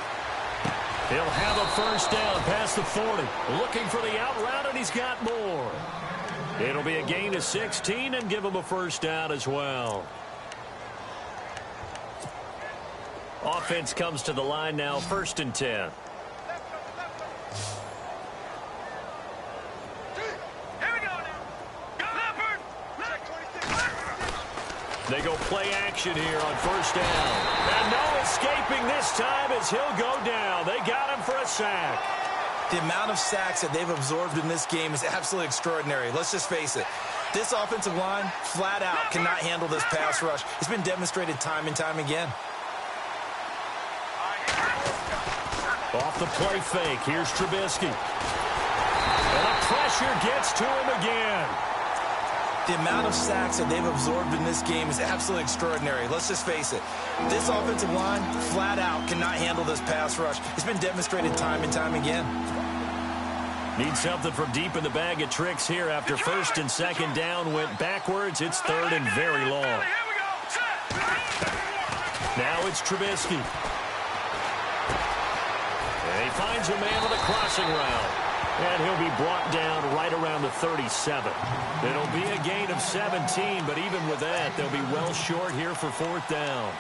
He'll have a first down past the 40. Looking for the out route, and he's got more. It'll be a gain of 16 and give him a first down as well. Offense comes to the line now, 1st and 10. They go play action here on 1st down. And no escaping this time as he'll go down. They got him for a sack. The amount of sacks that they've absorbed in this game is absolutely extraordinary. Let's just face it. This offensive line, flat out, cannot handle this pass rush. It's been demonstrated time and time again. Off the play fake, here's Trubisky. And the pressure gets to him again. The amount of sacks that they've absorbed in this game is absolutely extraordinary. Let's just face it. This offensive line, flat out, cannot handle this pass rush. It's been demonstrated time and time again. Need something from deep in the bag of tricks here after 1st and 2nd down went backwards. It's 3rd and very long. Now it's Trubisky. And he finds a man with a crossing route. And he'll be brought down right around the 37. It'll be a gain of 17, but even with that, they'll be well short here for 4th down.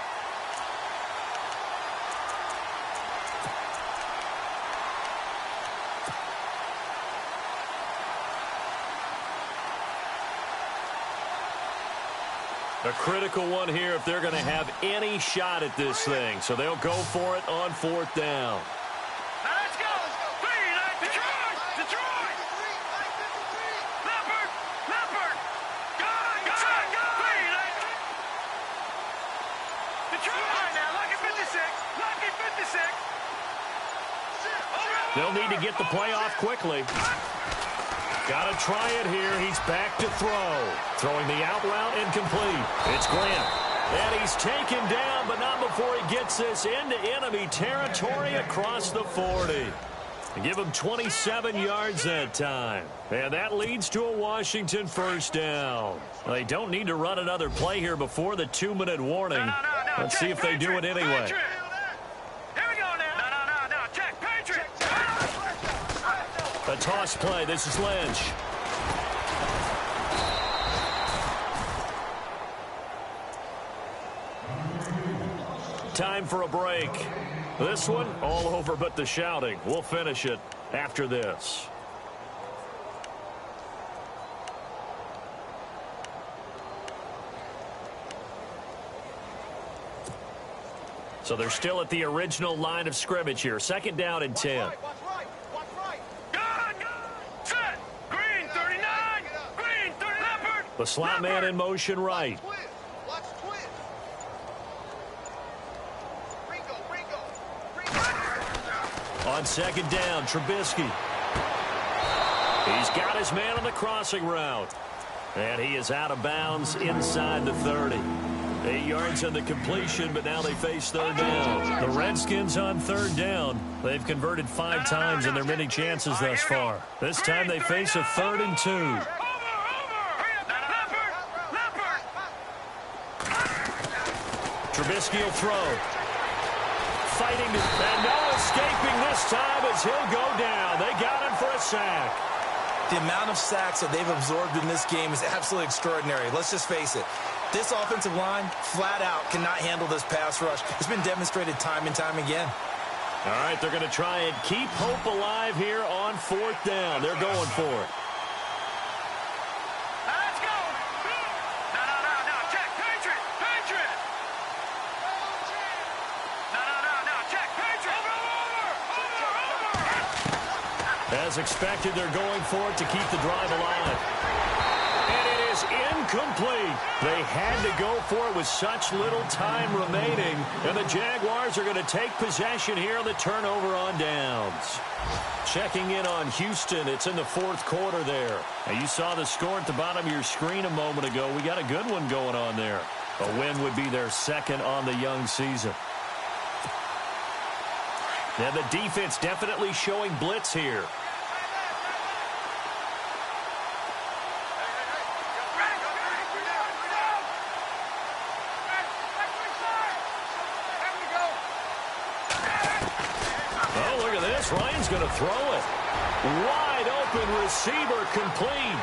A critical one here if they're going to have any shot at this thing. So they'll go for it on 4th down. Now let's go. Detroit. Leopard. Go. Detroit. All right, now, lucky 56. They'll need to get the play off quickly. Got to try it here. He's back to throw. Throwing the out route incomplete. It's Glenn. And he's taken down, but not before he gets this into enemy territory across the 40. Give him 27 yards that time. And that leads to a Washington 1st down. Well, they don't need to run another play here before the 2-minute warning. No. Let's see if they do it anyway. Here we go now. No. Check, Patriot. A toss play. This is Lynch. Time for a break. This one, all over but the shouting. We'll finish it after this. So they're still at the original line of scrimmage here. 2nd down and 10. Watch right. Gun. Set. Green 39. Green 30. Leopard. The slot man in motion right. Watch twin. Ringo. On 2nd down, Trubisky. He's got his man on the crossing route. And he is out of bounds inside the 30. 8 yards on the completion, but now they face 3rd down. The Redskins on 3rd down. They've converted 5 times in their many chances thus far. This time they face a 3rd and 2. Trubisky will throw. Fighting, and no escaping this time as he'll go down. They got him for a sack. The amount of sacks that they've absorbed in this game is absolutely extraordinary. Let's just face it. This offensive line, flat out, cannot handle this pass rush. It's been demonstrated time and time again. All right, they're going to try and keep hope alive here on 4th down. They're going for it. Let's go. No. Check, Patriot. No. Check, Patriot. Over. As expected, they're going for it to keep the drive alive. And it is incomplete. They had to go for it with such little time remaining. And the Jaguars are going to take possession here on the turnover on downs. Checking in on Houston. It's in the 4th quarter there. Now, you saw the score at the bottom of your screen a moment ago. We got a good one going on there. A win would be their 2nd on the young season. Now, the defense definitely showing blitz here. Ryan's going to throw it. Wide open receiver complete.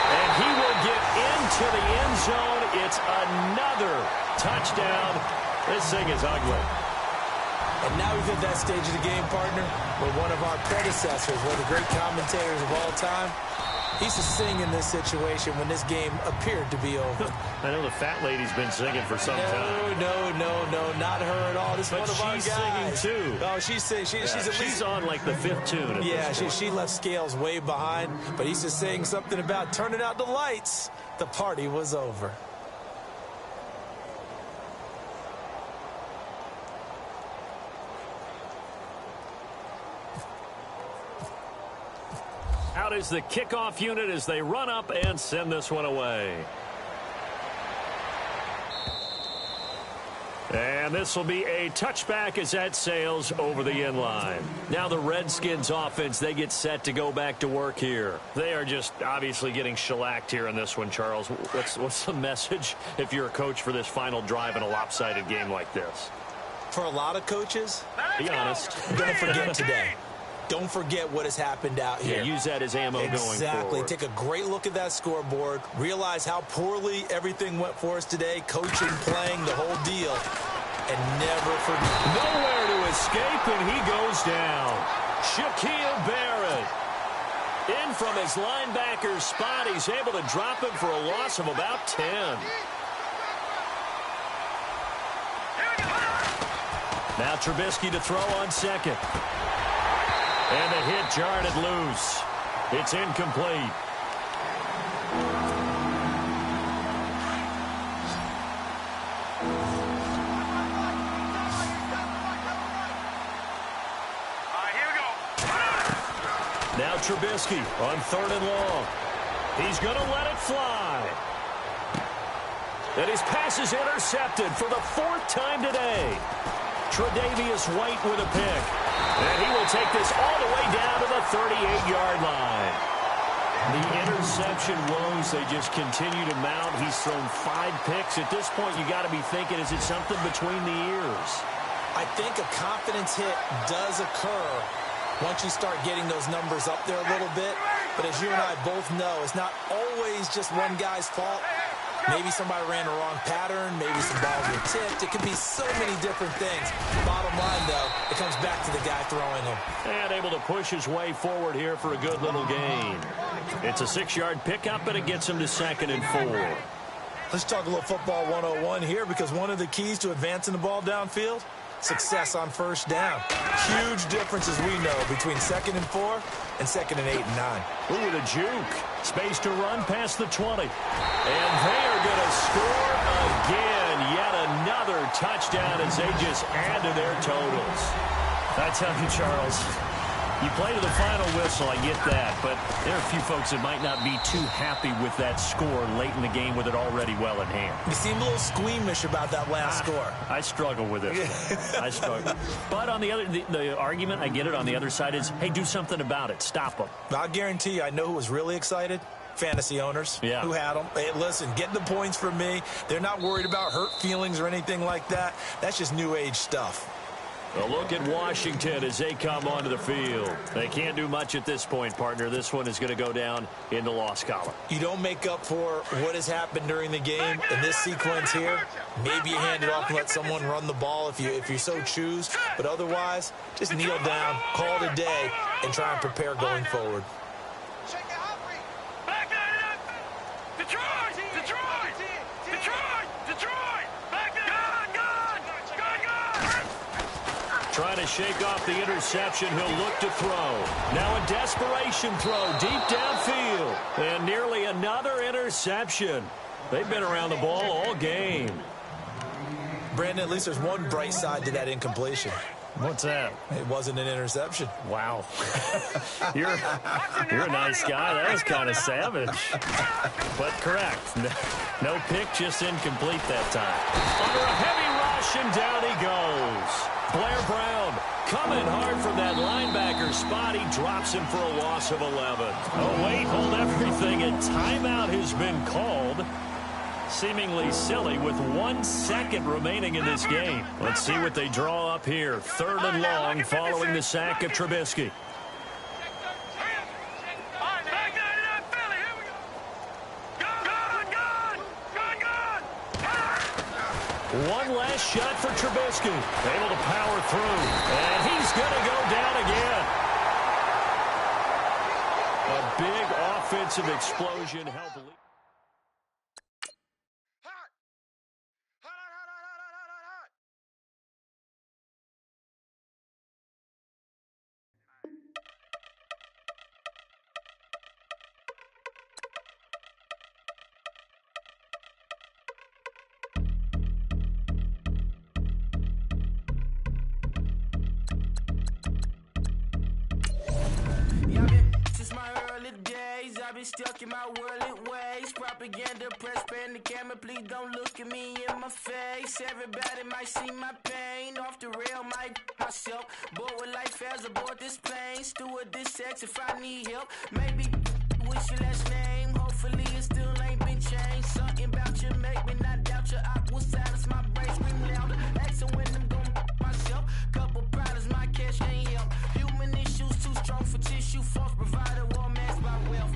And he will get into the end zone. It's another touchdown. This thing is ugly. And now we've hit that stage of the game, partner, where one of our predecessors, one of the great commentators of all time, he used to sing in this situation when this game appeared to be over. I know the fat lady's been singing for some time. No, not her at all. This is one of our guys. She's singing too. Oh, she's singing. She's on like the 5th tune. Yeah, she left Scales way behind, but he used to sing something about turning out the lights. The party was over. Out is the kickoff unit as they run up and send this one away. And this will be a touchback as that sails over the end line. Now the Redskins offense, they get set to go back to work here. They are just obviously getting shellacked here in this one, Charles. What's the message if you're a coach for this final drive in a lopsided game like this? For a lot of coaches, be honest, don't forget today. Don't forget what has happened out here. Yeah, use that as ammo going forward. Exactly. Take a great look at that scoreboard. Realize how poorly everything went for us today. Coaching, playing, the whole deal. And never forget. Nowhere to escape, and he goes down. Shaquille Barrett. In from his linebacker spot, he's able to drop him for a loss of about 10. Now Trubisky to throw on second. And the hit jarred it loose. It's incomplete. Now Trubisky on 3rd and long. He's going to let it fly. And his pass is intercepted for the 4th time today. Tre'Davious White with a pick. And he will take this all the way down to the 38-yard line. The interception woes, they just continue to mount. He's thrown 5 picks. At this point, you got to be thinking, is it something between the ears? I think a confidence hit does occur once you start getting those numbers up there a little bit. But as you and I both know, it's not always just one guy's fault. Maybe somebody ran the wrong pattern. Maybe some balls were tipped. It could be so many different things. Bottom line, though, it comes back to the guy throwing them. And able to push his way forward here for a good little gain. It's a 6-yard pickup, and it gets him to 2nd and 4. Let's talk a little football 101 here, because one of the keys to advancing the ball downfield, success on 1st down. Huge difference, as we know, between 2nd and 4 and 2nd and 8 and 9. Ooh, the juke. Space to run past the 20. And they are going to score again. Yet another touchdown as they just add to their totals. I tell you, Charles, you play to the final whistle, I get that. But there are a few folks that might not be too happy with that score late in the game with it already well in hand. You seem a little squeamish about that last score. I struggle with it. I struggle. But on the argument, I get it, on the other side is, hey, do something about it. Stop them. I'll guarantee you, I know who was really excited. Fantasy owners who had them. Hey, listen, getting the points from me. They're not worried about hurt feelings or anything like that. That's just new age stuff. A look at Washington as they come onto the field. They can't do much at this point, partner. This one is going to go down in the loss column. You don't make up for what has happened during the game in this sequence here. Maybe you hand it off and let someone run the ball if you so choose. But otherwise, just kneel down, call it a day, and try and prepare going forward. Trying to shake off the interception. He'll look to throw. Now a desperation throw deep downfield. And nearly another interception. They've been around the ball all game. Brandon, at least there's one bright side to that incompletion. What's that? It wasn't an interception. Wow. You're a nice guy. That was kind of savage. But correct. No pick, just incomplete that time. Under a heavy rush, and down he goes. Blair Brown coming hard from that linebacker spot. He drops him for a loss of 11. Oh, wait, hold everything. A timeout has been called. Seemingly silly with 1 second remaining in this game. Let's see what they draw up here. 3rd and long following the sack of Trubisky. One last shot for Trubisky. Able to power through. And he's going to go down again. A big offensive explosion helped lead. Stuck in my worldly ways. Propaganda, press, pan the camera. Please don't look at me in my face. Everybody might see my pain. Off the rail, might myself. Bored with life as aboard this plane. Steward this sex if I need help. Maybe what's your last name? Hopefully it still ain't been changed. Something about you make me not doubt you. I will silence my brain, scream louder. Asking when I'm gon' myself. Couple problems, my cash ain't help. Human issues too strong for tissue. False provider, war mask by wealth.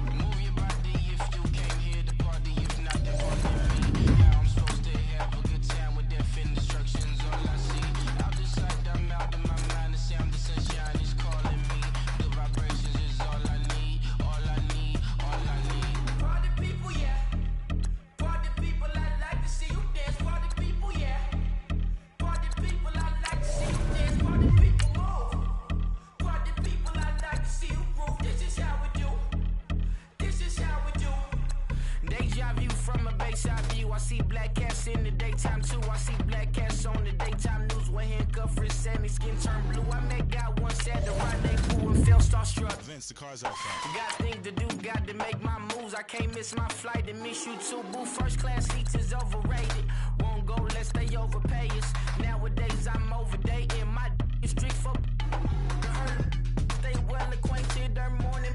All said me skin turned blue. I met God once at the rendezvous and felt starstruck. Vince, the car's outside. Got things to do, got to make my moves. I can't miss my flight and miss you too, boo. First class seats is overrated. Won't go, let's stay overpay us. Nowadays I'm overdating. My is strict for stay well acquainted. Their morning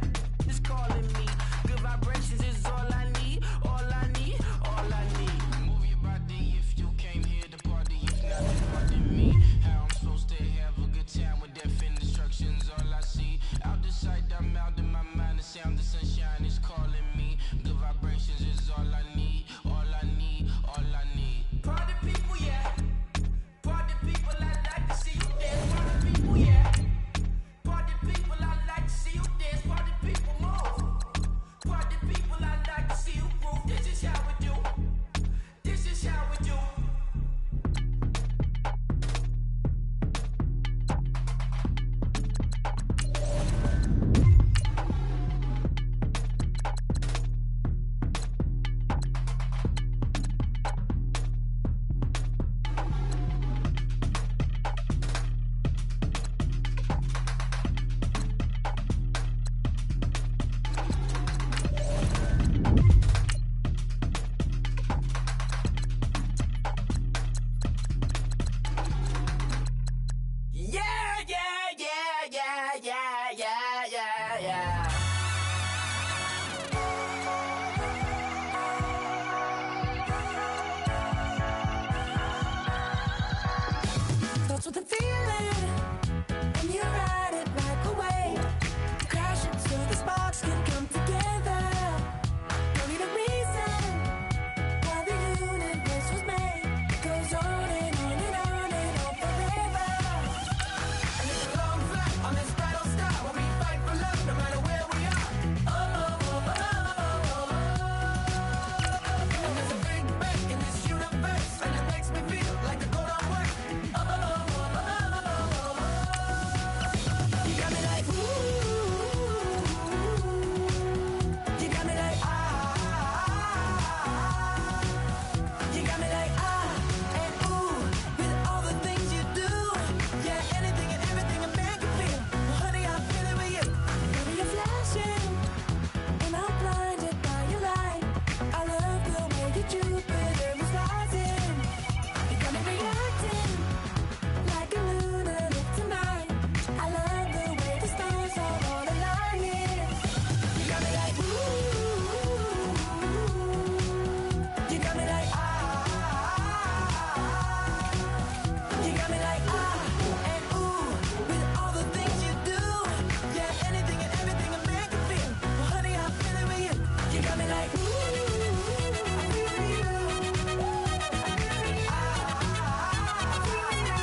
is calling me. Good vibrations is all I need. All I need, all I need. Move your body if you came here to party. If not, then pardon me. How I'm supposed to have a good time with death and destruction's all I see. Out the sight, I'm out in my mind. The sound of sunshine is calling me. Good vibrations is all I need. All I need, all I need. Party people, yeah. Party people, I like to see you dance. Party people, yeah. Party people, I like to see you dance. Party people, move. Party people, I like to see you groove. This is how we do. This is how we do. Yeah, yeah, yeah, yeah, yeah, yeah, yeah, yeah. That's what the feeling when you ride it like away. Crash it so the sparks can come together. Don't need a reason why the universe was made. Goes on and on and on and on forever. And it's a long flight on this battle star where we fight for love no matter where we are. Oh, oh, oh, oh, oh, oh. And there's a big bang in this universe, and it makes me feel like the go don't work. Oh, oh, oh, oh, oh, oh. You got me like ooh. You got me like You got me like and ooh, with all the things you do. Yeah, anything and everything a man can feel. Well, honey, I'm feeling with you. Baby, you're flashing, and I'm blinded by your light. I love the way you Jupiter is rising. You got me reacting like a lunatic tonight. I love the way the stars are all aligning. You got me like ooh. You got me like You got me like and ooh, with all the things you do. Yeah, anything and everything a man can feel. Well, honey, I'm feeling with you. You got me like ooh, I feel you.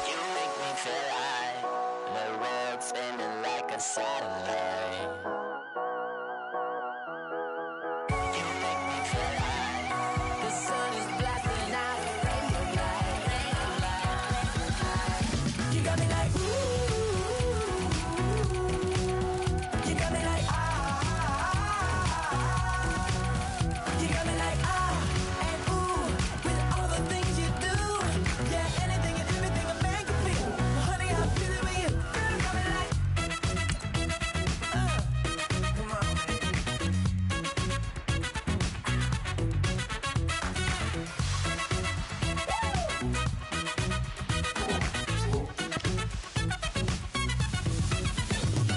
You make me feel like the world's spinning like a satellite. You make me feel like the sun is blasting out a rainbow light, rainbow light. You got me like ooh. You got me like You got me like and ooh, with all the things you do. Yeah, anything and everything a man can feel. Well, honey, I'm feeling with you. Girl, you got me like come on,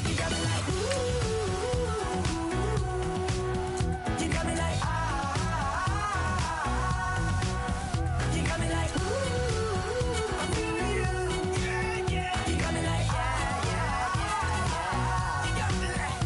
You got me like ooh. You got me like You got me like ooh. I'm feeling you. Yeah, yeah. You got me like yeah, yeah, yeah. You got me like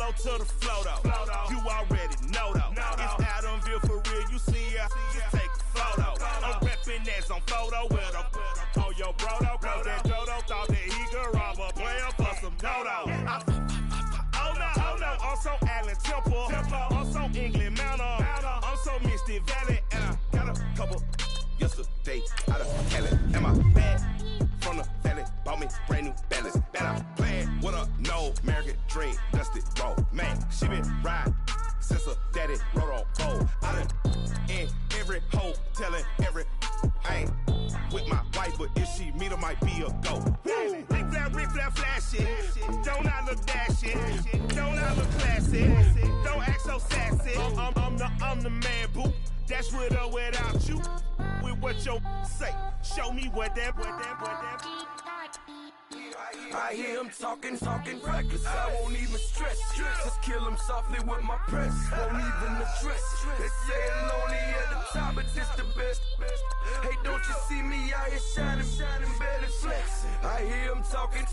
Polo to the flow, though. You already know, though. It's Adamville for real. You see ya, just take a photo. I'm reppin' that's on photo with a on your bro, though. Cause that Dodo thought that he could rob a player for some dodo. Oh no, I'm so Allen Temple. I'm so England Mountain. I'm so Misty Valley. And I got a couple yesterday out of Cali. Am I bad? From the valley, bought me brand new balance. Bet I played with a no American dream, dusty roll. Man, she been riding since her daddy rode on pole. I done in every hole, telling every I ain't with my wife, but if she meet her, might be a go. Rick flap, flashing. Don't I look dashing? Don't I look classy? Don't act so sassy. I'm the man, boo. That's with or without you. With what your say. Show me what that. I hear him talking reckless. I won't even stress. Just kill him softly with my press. Won't even address. They say I'm lonely at the top, but this the best. Hey, don't you see me out here shining, better flex. I hear him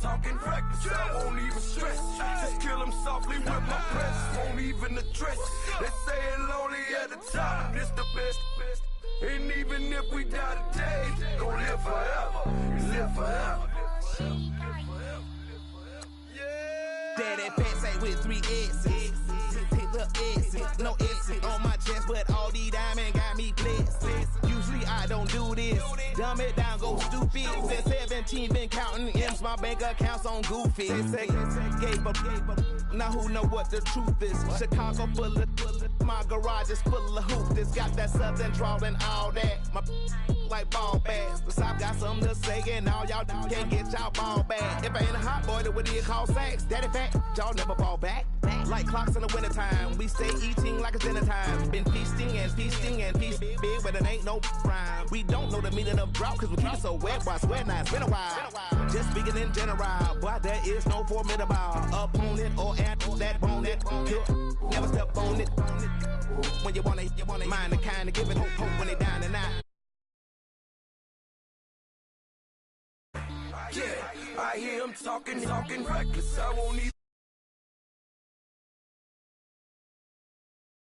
talking reckless. I won't even stress. Just kill him softly with my press. Won't even address. They say I'm lonely at the top, but this the best. And even if we die today, gon' live forever. Live forever. Daddy pants ain't with 3 S's. The S's, no S's on my chest, but all these diamonds got me blessed. Usually I don't do this. Dumb it down, go stupid. Since 17, been counting M's, my bank account's on goofy. They say gave up. Now who know what the truth is? Chicago full of my garage is full of hoop. This got that southern drawl and all that. My like ball bags. The South got something to say, and all y'all can't get y'all ball back. If I ain't a hot boy, then what do you call sacks? Daddy fat, y'all never ball back. Like clocks in the wintertime, we stay eating like it's dinner time. Been feasting and feasting big, but it ain't no rhyme. We don't know the meaning of drought, cause we keep it so wet, boy, I swear now it's been a while. Just speaking in general, boy, there is no formidable opponent or that bone that never step on it. When you wanna mind the kind of give it hope when they down and out. Yeah, I hear him talking reckless. I won't even